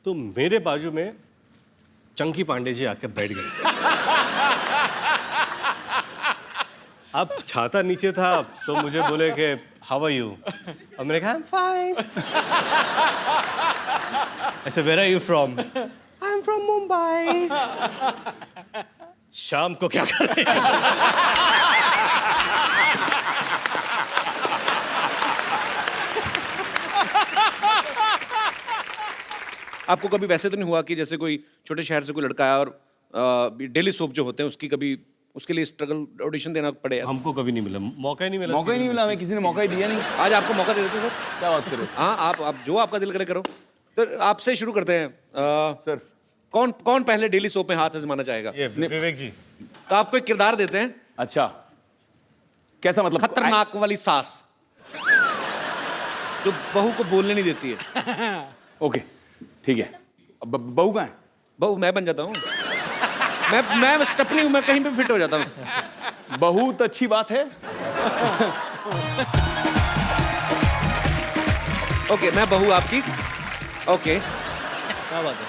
तो मेरे बाजू में चंकी पांडे जी आके बैठ गए। अब छाता नीचे था तो मुझे बोले कि हाउ आर यू, और मैंने कहा आई एम फाइन। ऐसे where are you from, I am from Mumbai. शाम को क्या कर रहे हैं? आपको कभी वैसे तो नहीं हुआ कि जैसे कोई छोटे शहर से कोई लड़का आया और डेली सोप जो होते हैं उसकी कभी उसके लिए स्ट्रगल ऑडिशन देना पड़े? हमको कभी नहीं मिला, मौका ही नहीं मिला। मौका ही नहीं मिला, हमें किसी ने मौका ही दिया नहीं। आज आपको मौका दे देते सर। क्या बात करो। हाँ, आप जो आपका दिल करे करो। तो आपसे शुरू करते हैं। सर, कौन पहले डेली सोप में हाथ आजमाना चाहेगा? विवेक जी। तो आपको एक किरदार देते हैं। अच्छा, कैसा मतलब? खतरनाक वाली सास जो बहू को बोलने नहीं देती है। ओके, ठीक है। अब बहू कहाँ है? बहू मैं बन जाता हूँ। मैं स्टपनी हूँ, मैं कहीं पे फिट हो जाता हूँ। बहुत अच्छी बात है। ओके, मैं बहू आपकी। ओके, क्या बात है?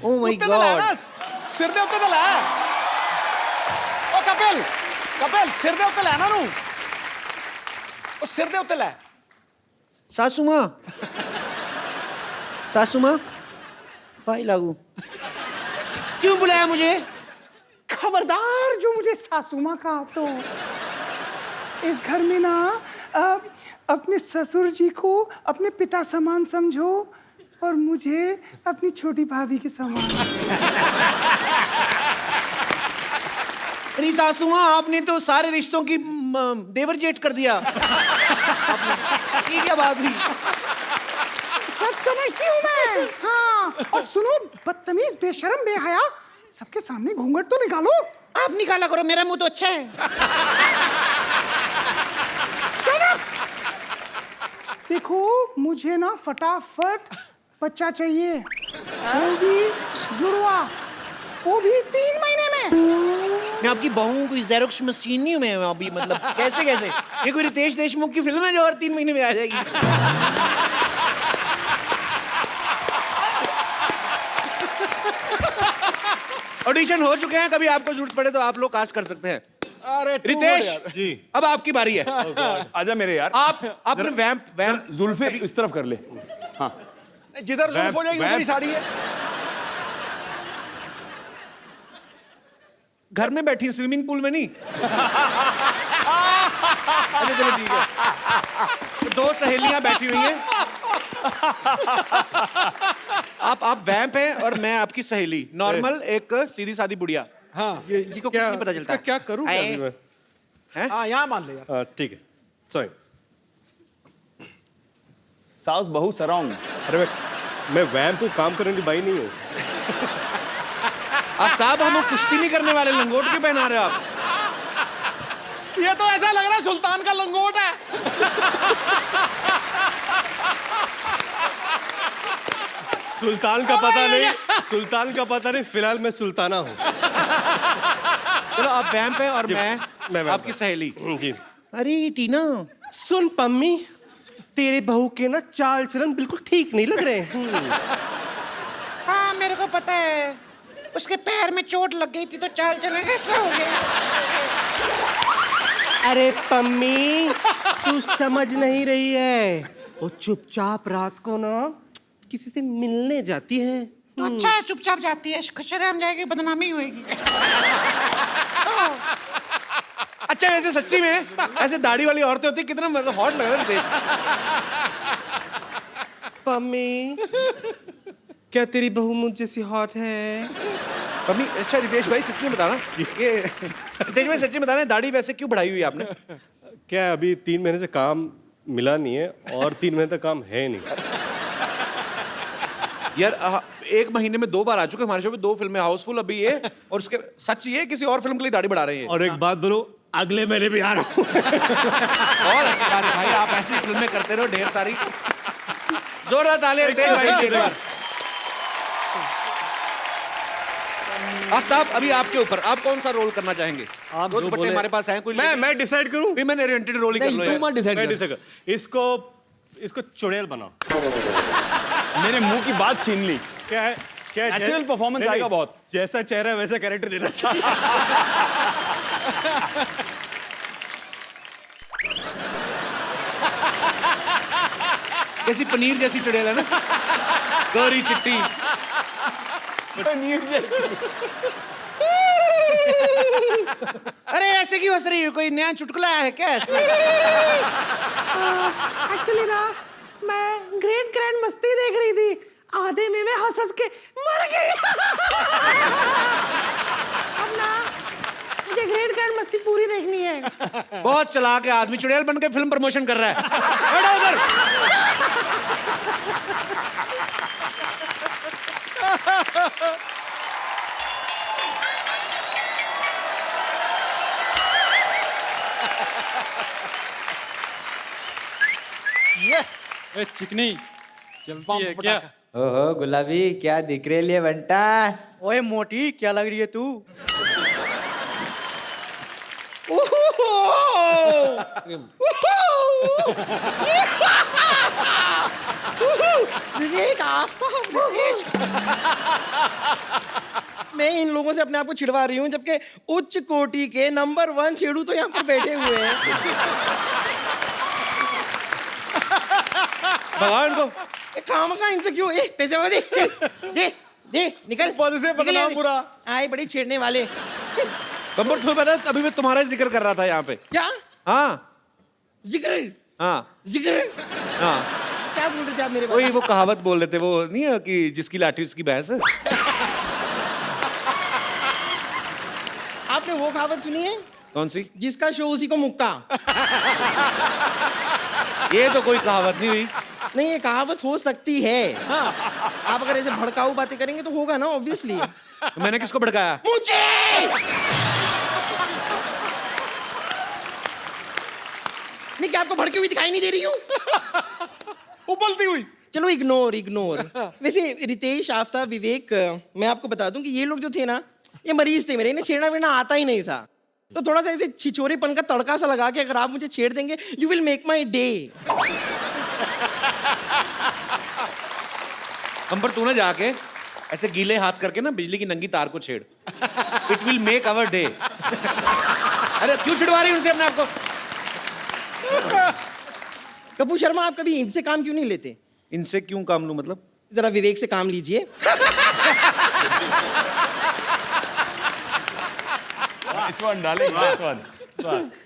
ओह माय गॉड, सिर दे उत्ते तो लै। ओ कपिल सिर दे उत्ते लै ना नू। ओ सिर दे उत्ते लै। सासू माँ भाई लागू क्यों बुलाया मुझे? खबरदार जो मुझे सासू माँ कहा तो इस घर में ना अपने ससुर जी को अपने पिता समान समझो और मुझे अपनी छोटी भाभी के समान। अरे सासू माँ, आपने तो सारे रिश्तों की देवर जेठ कर दिया। ये क्या बात हुई? सब समझती हूँ मैं। हाँ, और सुनो, बदतमीज, बेशरम, बेहया, सबके सामने घूंघट तो निकालो। आप निकाला करो, मेरा मुंह तो अच्छा है। Shut up! देखो, मुझे ना फटाफट बच्चा चाहिए, वो भी जुड़वा, वो भी 3 महीने में। मैं आपकी बहू कोई ज़ेरोक्स मशीन नहीं हूँ मैं अभी, मतलब कैसे ये कोई रितेश देशमुख की फिल्म है जो और 3 महीने में आ जाएगी? ऑडिशन हो चुके हैं, कभी आपको जरूरत पड़े तो आप लोग कास्ट कर सकते हैं। अरे रितेश जी, अब आपकी बारी है। आजा मेरे यार। आपने वैम्प जुल्फे इस तरफ कर ले। हाँ, जिधर जुल्फ हो जाएगी उधर ही साड़ी है। घर में बैठी स्विमिंग पूल में नहीं। अच्छा चलो ठीक है। 2 सहेलियां बैठी हुई हैं। आप वैम्प हैं और मैं आपकी सहेली, नॉर्मल एक सीधी सादी बुढ़िया। हाँ, जिसको कुछ नहीं पता चलता। क्या करूं क्या अभी मैं? हाँ, यहाँ मान ले यार। ठीक है, सॉरी। साउस बहू सराउंड। अरे मैं वैम्प को काम करने की बाई नहीं हूँ। आफ्ताब, हम कुश्ती नहीं करने वाले, लंगोट क्यों पहना रहे हो आप? ये तो ऐसा लग रहा है सुल्तान का लंगोट है। सुल्तान का पता नहीं, फिलहाल मैं सुल्ताना हूँ। चलो, आप वैम्प हैं और मैं आपकी सहेली। जी। अरे टीना, सुन पम्मी, तेरे बहू के ना चाल चलन बिल्कुल ठीक नहीं लग रहे। हाँ, मेरे को पता है, उसके पैर में चोट लग गई थी तो चाल चलन कैसे हो गया। अरे पम्मी, तू समझ नहीं रही है, वो चुपचाप रात को ना किसी से मिलने जाती है। अच्छा है, चुपचाप जाती है, शर्म जाएगी, बदनामी होएगी। अच्छा वैसे सच्ची में ऐसे दाढ़ी वाली औरतें होती कितना मतलब हॉट लग रहा है। मम्मी क्या तेरी बहू मुझ जैसी हॉट है? मम्मी अच्छा रितेश भाई सच्ची में बताना ये रितेश भाई सच्ची में बताना दाढ़ी वैसे क्यों बढ़ाई हुई है आपने? क्या है, अभी 3 महीने से काम मिला नहीं है और 3 महीने तक काम है नहीं। यार 1 महीने में 2 बार आ चुके हमारे शो पे, 2 फिल्में, हाउसफुल अभी ये, और उसके सच ये किसी और फिल्म के लिए दाढ़ी बढ़ा रहे हैं। और एक बात बोलो, अगले महीने भी आ रहा हूँ। और अच्छी बात है भाई, आप ऐसी फिल्में करते रहो ढेर सारी। जोरदार तालियां रितेश भाई के लिए। आफ्ताब अभी आपके ऊपर, आप कौन सा रोल करना चाहेंगे? आप दो जो दुपट्टे बोले- हमारे पास हैं, कोई मैं डिसाइड करूं? भी मैंने ओरिएंटेड रोल ही कर लो यार। मैं डिसाइड कर। इसको चुड़ैल बनाओ। मेरे मुंह की बात छीन ली। क्या है नेचुरल परफॉर्मेंस आएगा बहुत। जैसा चेहरा वैसा कैरेक्टर देना चाहिए। जैसी पनीर जैसी चुड़ैल है ना, गौरी चिट्टी। पनीर जैसी। अरे ऐसे क्यों हंस रही हो? कोई नया चुटकुला आया है क्या इसमें? एक्चुअली ना मैं ग्रेट ग्रैंड मस्ती देख रही थी, आधे में मैं हंस हंस के मर गई। अब ना मुझे ग्रेट ग्रैंड मस्ती पूरी देखनी है। बहुत चालाक है आदमी, चुड़ैल बन के फिल्म प्रमोशन कर रहा है। बैठो उधर। ए चिकनी चलती है क्या? ओहो गुलाबी क्या दिख रही है बंटा? ओए मोटी क्या लग रही है तू? विवेक आफ्ताब मैं इन लोगों से अपने आप को छिड़वा रही हूँ, जबकि उच्च कोटि के नंबर 1 छेड़ू तो यहाँ पर बैठे हुए हैं। भगाओ इनको। काम का इनसे क्यों? पैसे वाले दे दे दे निकल पद से बदनाम निकल। पूरा। आए बड़ी छेड़ने वाले। बम्बर तुम्हें पता है अभी मैं तुम्हारा ही जिक्र कर रहा था यहाँ पे। क्या हाँ जिक्र? हाँ जिक्र हाँ क्या बोल रहे थे आप मेरे वही बारे वो कहावत बोल रहे थे, वो नहीं है कि जिसकी लाठी उसकी भैंस। आपने वो कहावत सुनी है? कौन सी? जिसका शो उसी को मुक्का। ये तो कोई कहावत नहीं हुई। नहीं ये कहावत हो सकती है। हाँ आप अगर ऐसे भड़काऊ बातें करेंगे तो होगा ना ऑब्वियसली। तो मैंने किसको भड़काया? मुझे मैं क्या आपको भड़की हुई दिखाई नहीं दे रही हूँ? उबलती हुई। चलो इग्नोर इग्नोर। वैसे रितेश, आफ्ताब, विवेक, मैं आपको बता दूं कि ये लोग जो थे ना ये मरीज थे मेरे, इन्हें छेड़ना वेड़ना आता ही नहीं था। तो थोड़ा सा ऐसे छिछोरेपन का तड़का सा लगा के अगर आप मुझे छेड़ देंगे you will make my day. अंबर तू ना जाके ऐसे गीले हाथ करके ना बिजली की नंगी तार को छेड़। It will make our day. अरे क्यों छिड़वा रही उनसे अपने आप को? कपूर शर्मा आप कभी इनसे काम क्यों नहीं लेते? इनसे क्यों काम लूं मतलब? जरा विवेक से काम लीजिए।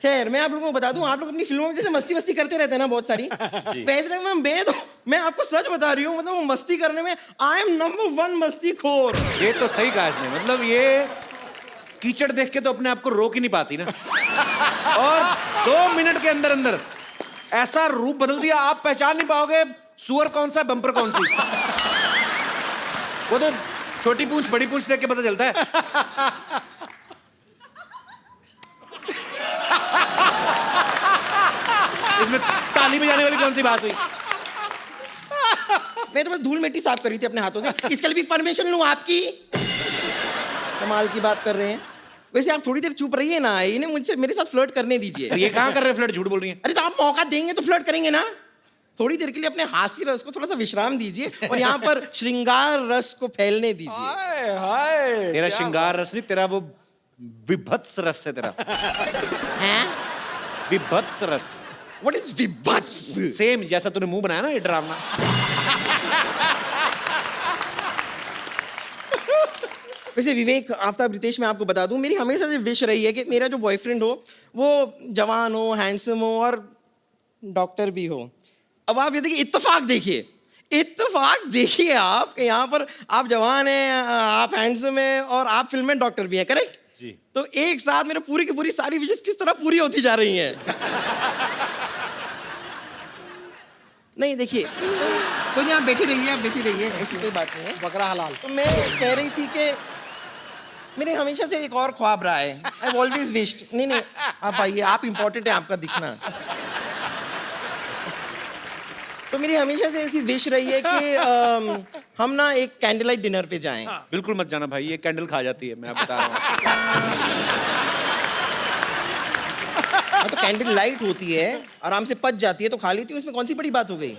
खैर मैं आप लोगों को बता दूं, आप लोग अपनी फिल्मों में जैसे मस्ती वस्ती करते रहते हैं ना बहुत सारी, वैसे मैं आपको सच बता रही हूँ, मतलब वो मस्ती करने में आई एम नंबर 1 मस्तीखोर। ये तो सही कहा इसने, मतलब ये कीचड़ देख के तो अपने आप को रोक ही नहीं पाती ना। और 2 मिनट के अंदर अंदर ऐसा रूप बदल दिया आप पहचान नहीं पाओगे सुअर कौन सा बम्पर कौन सी। वो तो छोटी पूंछ बड़ी पूंछ देख के पता चलता है। इसमें ताली बजाने वाली कौन सी बात हुई? मैं तो बस धूल मिट्टी साफ करी थी अपने हाथों से, इसके लिए भी परमिशन लूं आपकी? कमाल की बात कर रहे हैं। वैसे आप थोड़ी देर चुप रहिए ना, इन्हें मुझसे मेरे साथ फ्लर्ट करने दीजिए। ये कहाँ कर रहे हैं फ्लर्ट? झूठ बोल रही है। अरे तो आप मौका देंगे तो फ्लर्ट करेंगे ना। थोड़ी देर के लिए अपने हास्य रस को थोड़ा सा विश्राम दीजिए और यहाँ पर श्रृंगार रस को फैलने दीजिए। हाय हाय तेरा श्रृंगार रस नहीं, तेरा वो विभत्स रस है तेरा। हैं? विभत्स रस। What is विभत्स? सेम जैसा तूने मुंह बनाया ना ये डरावना। वैसे विवेक, आफ्ताब, रितेश, मैं आपको बता दूं, मेरी हमेशा से विश रही है कि मेरा जो बॉयफ्रेंड हो वो जवान हो, हैंडसम हो और डॉक्टर भी हो। अब आप ये देखिए, इत्तेफाक देखिए आप कि यहाँ पर आप जवान हैं, आप हैंडसम हैं और आप फिल्म में डॉक्टर भी हैं, करेक्ट जी। तो एक साथ मेरे पूरी की पूरी सारी विशेष किस तरह पूरी होती जा रही हैं। नहीं देखिए, कोई नहीं, आप बैठी रहिए, ऐसी कोई बात नहीं है। बकरा हलाल। तो मैं कह रही थी कि मेरे हमेशा से एक और ख्वाब रहा है। आई ऑलवेज विश्ड, नहीं आप आइए, आप इम्पोर्टेंट है, आपका दिखना। तो मेरी हमेशा से ऐसी विश रही है कि हम ना एक कैंडल लाइट डिनर पे जाएं। बिल्कुल मत जाना भाई, ये कैंडल खा जाती है, मैं आप बता रहा हूँ। तो कैंडल लाइट होती है, आराम से पच जाती है तो खा लेती है, उसमें कौन सी बड़ी बात हो गई।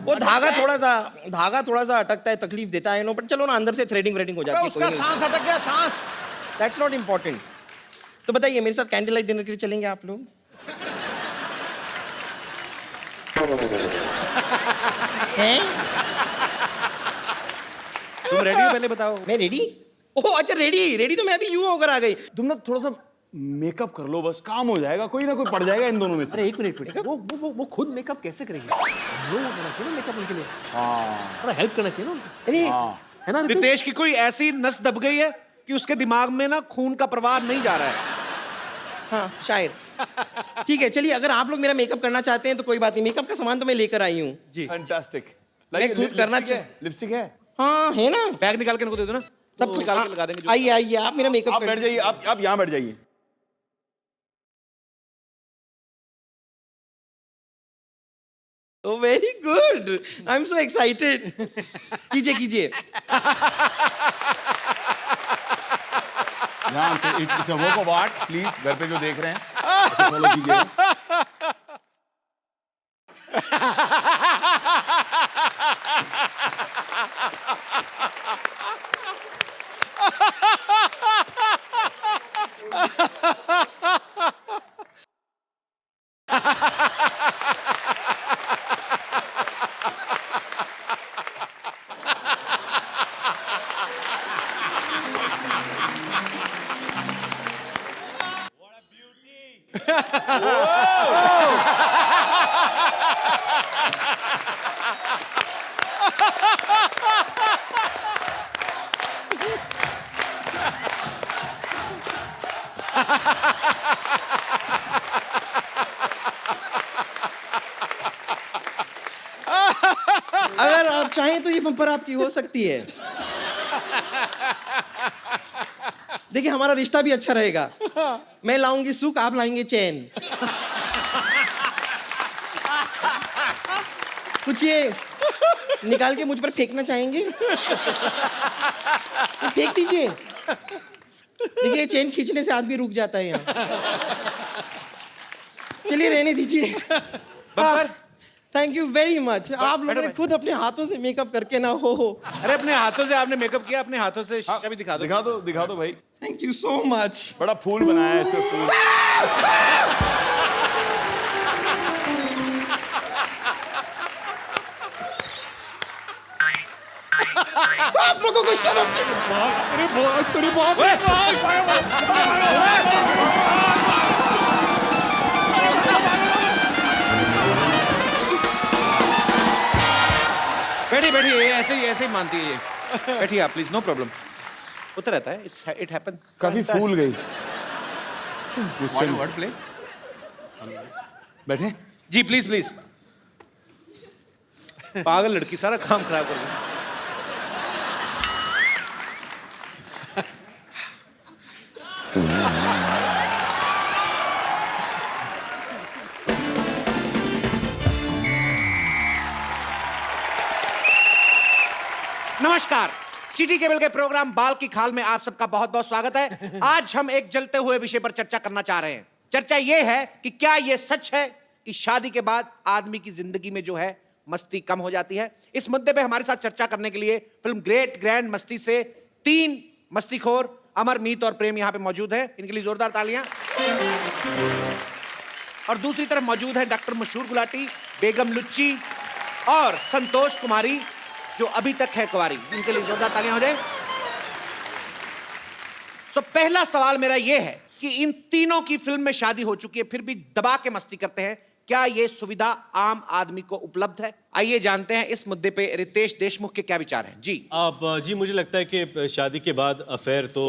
वो धागा थोड़ा सा अटकता है, तकलीफ देता है, नो, बट चलो ना, अंदर से थ्रेडिंग हो जाती है। उसका सांस अटक गया, सांस। That's not important. तो बताइए, मेरे साथ कैंडल लाइट डिनर के लिए चलेंगे आप लोग? हैं? तुम रेडी हो, पहले बताओ। मैं रेडी? ओह अच्छा, रेडी तो मैं अभी यूं होकर आ गई। तुम ना थोड़ा सा मेकअप कर लो, बस काम हो जाएगा, कोई ना कोई पड़ जाएगा इन दोनों में से। अरे एक मिनट, वो खुद मेकअप कैसे करेंगे? लोग होना चाहिए मेकअप उनके लिए। हाँ, थोड़ा हेल्प करना चाहिए ना उनको। अरे है ना रितेश की कोई ऐसी नस दब गई है कि उसके दिमाग में ना खून का प्रवाह नहीं जा रहा है। हाँ शायद। ठीक है, चलिए, अगर आप लोग मेरा मेकअप करना चाहते हैं तो कोई बात नहीं, मेकअप का सामान तो मैं लेकर आई हूँ जी। फैंटास्टिक। मैं खुद करना लिपस्टिक है? हाँ है ना, बैग निकाल के इनको दे दो ना, सब निकाल के लगा देंगे। आइए आप मेरा मेकअप आप बैठ जाइए, आप यहाँ बैठ जाइए। Oh, very good. I'm so excited. कीजिए। ध्यान से, it's a work of art, please घर पे जो देख रहे हैं उसे फॉलो कीजिए। अगर आप चाहें तो ये बम्पर आपकी हो सकती है। देखिए, हमारा रिश्ता भी अच्छा रहेगा। मैं लाऊंगी सुख, आप लाएंगे चैन। कुछ ये निकाल के मुझ पर फेंकना चाहेंगे? तो फेंक दीजिए। देखिए, चेन खींचने से आदमी रुक जाता है यहाँ। चलिए, रहने दीजिए। Thank you very much. आप लोगों ने खुद अपने हाथों से मेकअप करके ना हो। अरे अपने हाथों से आपने मेकअप किया, अपने हाथों से शीशा भी दिखा दो। दिखा दो भाई। Thank you so much. बड़ा फूल बनाया है ऐसे फूल। आप लोगों को शर्म बैठिए, ऐसे ही मानती है ये। बैठिए आप प्लीज, नो प्रॉब्लम। होता रहता है, इट हैपेंस। काफी फूल गई। Word play. बैठे जी, प्लीज। पागल लड़की, सारा काम खराब कर दी। नमस्कार, सिटी केबल के प्रोग्राम बाल की खाल में आप सबका बहुत बहुत स्वागत है। आज हम एक जलते हुए विषय पर चर्चा करना चाह रहे हैं। चर्चा ये है कि क्या ये सच है कि शादी के बाद आदमी की जिंदगी में जो है मस्ती कम हो जाती है। इस मुद्दे पे हमारे साथ चर्चा करने के लिए फिल्म ग्रेट ग्रैंड मस्ती से 3 मस्तीखोर अमर, मीत और प्रेम यहाँ पे मौजूद है। इनके लिए जोरदार तालियां। और दूसरी तरफ मौजूद है डॉक्टर मशहूर गुलाटी, बेगम लुच्ची और संतोष कुमारी जो अभी तक है कुंवारी। इनके लिए जोरदार तालियां हो जाए। सो पहला सवाल मेरा ये है कि इन तीनों की फिल्म में शादी हो चुकी है, फिर भी दबा के मस्ती करते हैं। क्या ये सुविधा आम आदमी को उपलब्ध है? आइए जानते हैं इस मुद्दे पे रितेश देशमुख के क्या विचार हैं। जी जी मुझे लगता है कि शादी के बाद अफेयर तो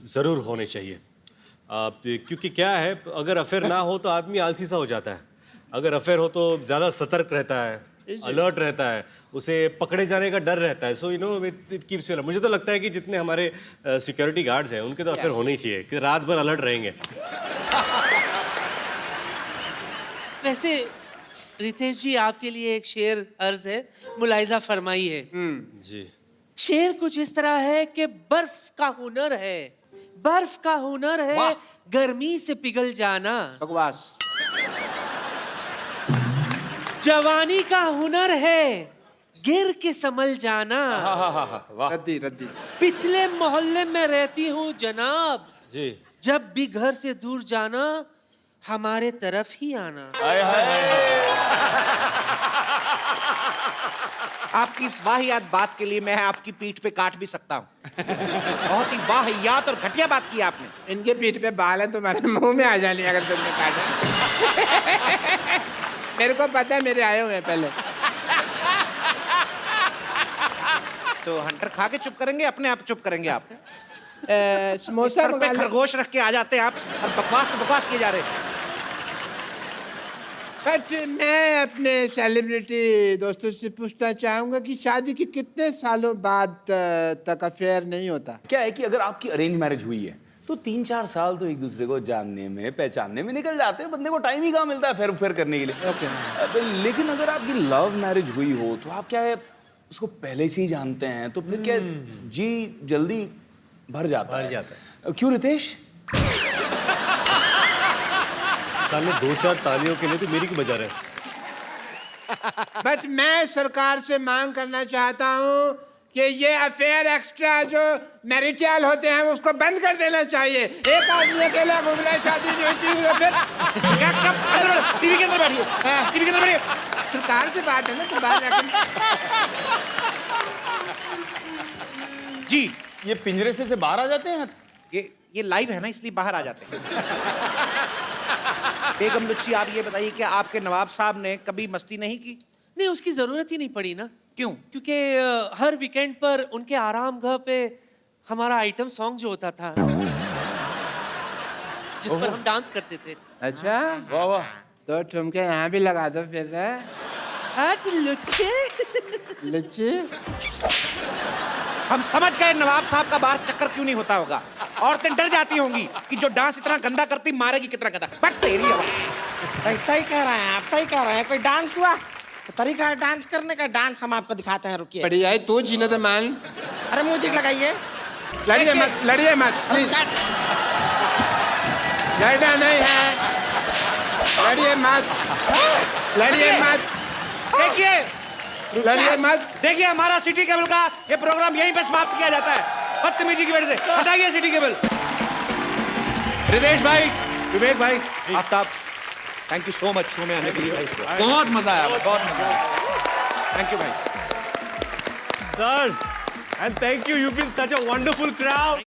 ज़रूर होने चाहिए। क्योंकि क्या है, अगर अफेयर ना हो तो आदमी आलसी सा हो जाता है। अगर अफेयर हो तो ज़्यादा सतर्क रहता है, अलर्ट रहता है, उसे पकड़े जाने का डर रहता है। So you know it keeps you. मुझे तो लगता है कि जितने हमारे सिक्योरिटी गार्ड्स हैं उनके तो अफेयर होने ही चाहिए, कि रात भर अलर्ट रहेंगे। वैसे रितेश जी, आपके लिए एक शेर अर्ज है, मुलाहिजा फरमाइए। जी। शेर कुछ इस तरह है कि बर्फ का हुनर है, बर्फ का हुनर है गर्मी से पिघल जाना। बकवास। जवानी का हुनर है गिर के संभल जाना। रद्दी रद्दी। पिछले मोहल्ले में रहती हूँ जनाब, जी। जब भी घर से दूर जाना हमारे तरफ ही आना। आपकी इस वाहियात बात के लिए मैं आपकी पीठ पे काट भी सकता हूँ। बहुत ही वाहियात और घटिया बात की आपने। इनके पीठ पे बाल है, तुम्हारे मुंह में आ जाने अगर तुमने काटा। मेरे को पता है, मेरे आए हुए हैं पहले। तो हंटर खा के चुप करेंगे, अपने आप चुप करेंगे आप? समोसा सर पे खरगोश रख के आ जाते हैं आप, और बकवास किए जा रहे हैं। बट मैं अपने सेलिब्रिटी दोस्तों से पूछना चाहूंगा कि शादी के कितने सालों बाद तक अफेयर नहीं होता? क्या है कि अगर आपकी अरेंज मैरिज हुई है तो 3-4 साल तो एक दूसरे को जानने में, पहचानने में निकल जाते हैं। बंदे को टाइम ही कहाँ मिलता है फेर करने के लिए। लेकिन अगर आपकी लव मैरिज हुई हो तो आप क्या है, उसको पहले से ही जानते हैं, तो फिर क्या जी जल्दी भर जाता है। क्यों रितेश? साले 2-4 तालियों के लिए तो मेरी क्यों बजा रहे? बट मैं सरकार से मांग करना चाहता हूँ कि ये अफेयर एक्स्ट्रा जो मैरिटल होते हैं उसको बंद कर देना चाहिए। एक आदमी अकेला घूम रहा है, शादी नहीं होती तो फिर टीवी के अंदर बैठिए, टीवी के अंदर बैठिए। सरकार से बात है ना, तो बाहर जी। ये पिंजरे से बाहर आ जाते हैं? ये लाइव है ना, इसलिए बाहर आ जाते हैं। बेगम लुच्ची, आप ये बताइए कि आपके नवाब साहब ने कभी मस्ती नहीं की? नहीं, उसकी जरूरत ही नहीं पड़ी ना। क्यों? क्योंकि हर वीकेंड पर उनके आराम घर पे हमारा आइटम सॉन्ग जो होता था, जिस पर हम डांस करते थे। अच्छा, वाह वाह। तो ठुमके यहाँ भी लगा दो फिर। लुच्चे लुच्ची। हम समझ गए नवाब साहब का बाहर चक्कर क्यों नहीं होता होगा। औरतें डर जाती होंगी कि जो डांस इतना गंदा करती, मारेगी कितना गंदा। बट तेरी सही कह रहे हैं आप, सही कह रहे हैं। कोई डांस हुआ तो तरीका है डांस करने का, डांस हम आपको दिखाते हैं। रुकिए। बढ़िया है, तू जीना तो मान। अरे म्यूजिक लगाइए। लड़िए मत, लड़िए मत, लड़ना नहीं है, लड़िए मत, लड़िए मत। देखिए, लड़िए मत। देखिए, हमारा सिटी केबल का ये प्रोग्राम यहीं पे समाप्त किया जाता है बदतमीजी की वजह से। हटाइए सिटी केबल। रितेश भाई, विवेक भाई, Aftab, thank you so much show में आने के लिए। बहुत मजा आया, बहुत मजा आया। थैंक यू भाई। Sir, and thank you, you been such a wonderful crowd.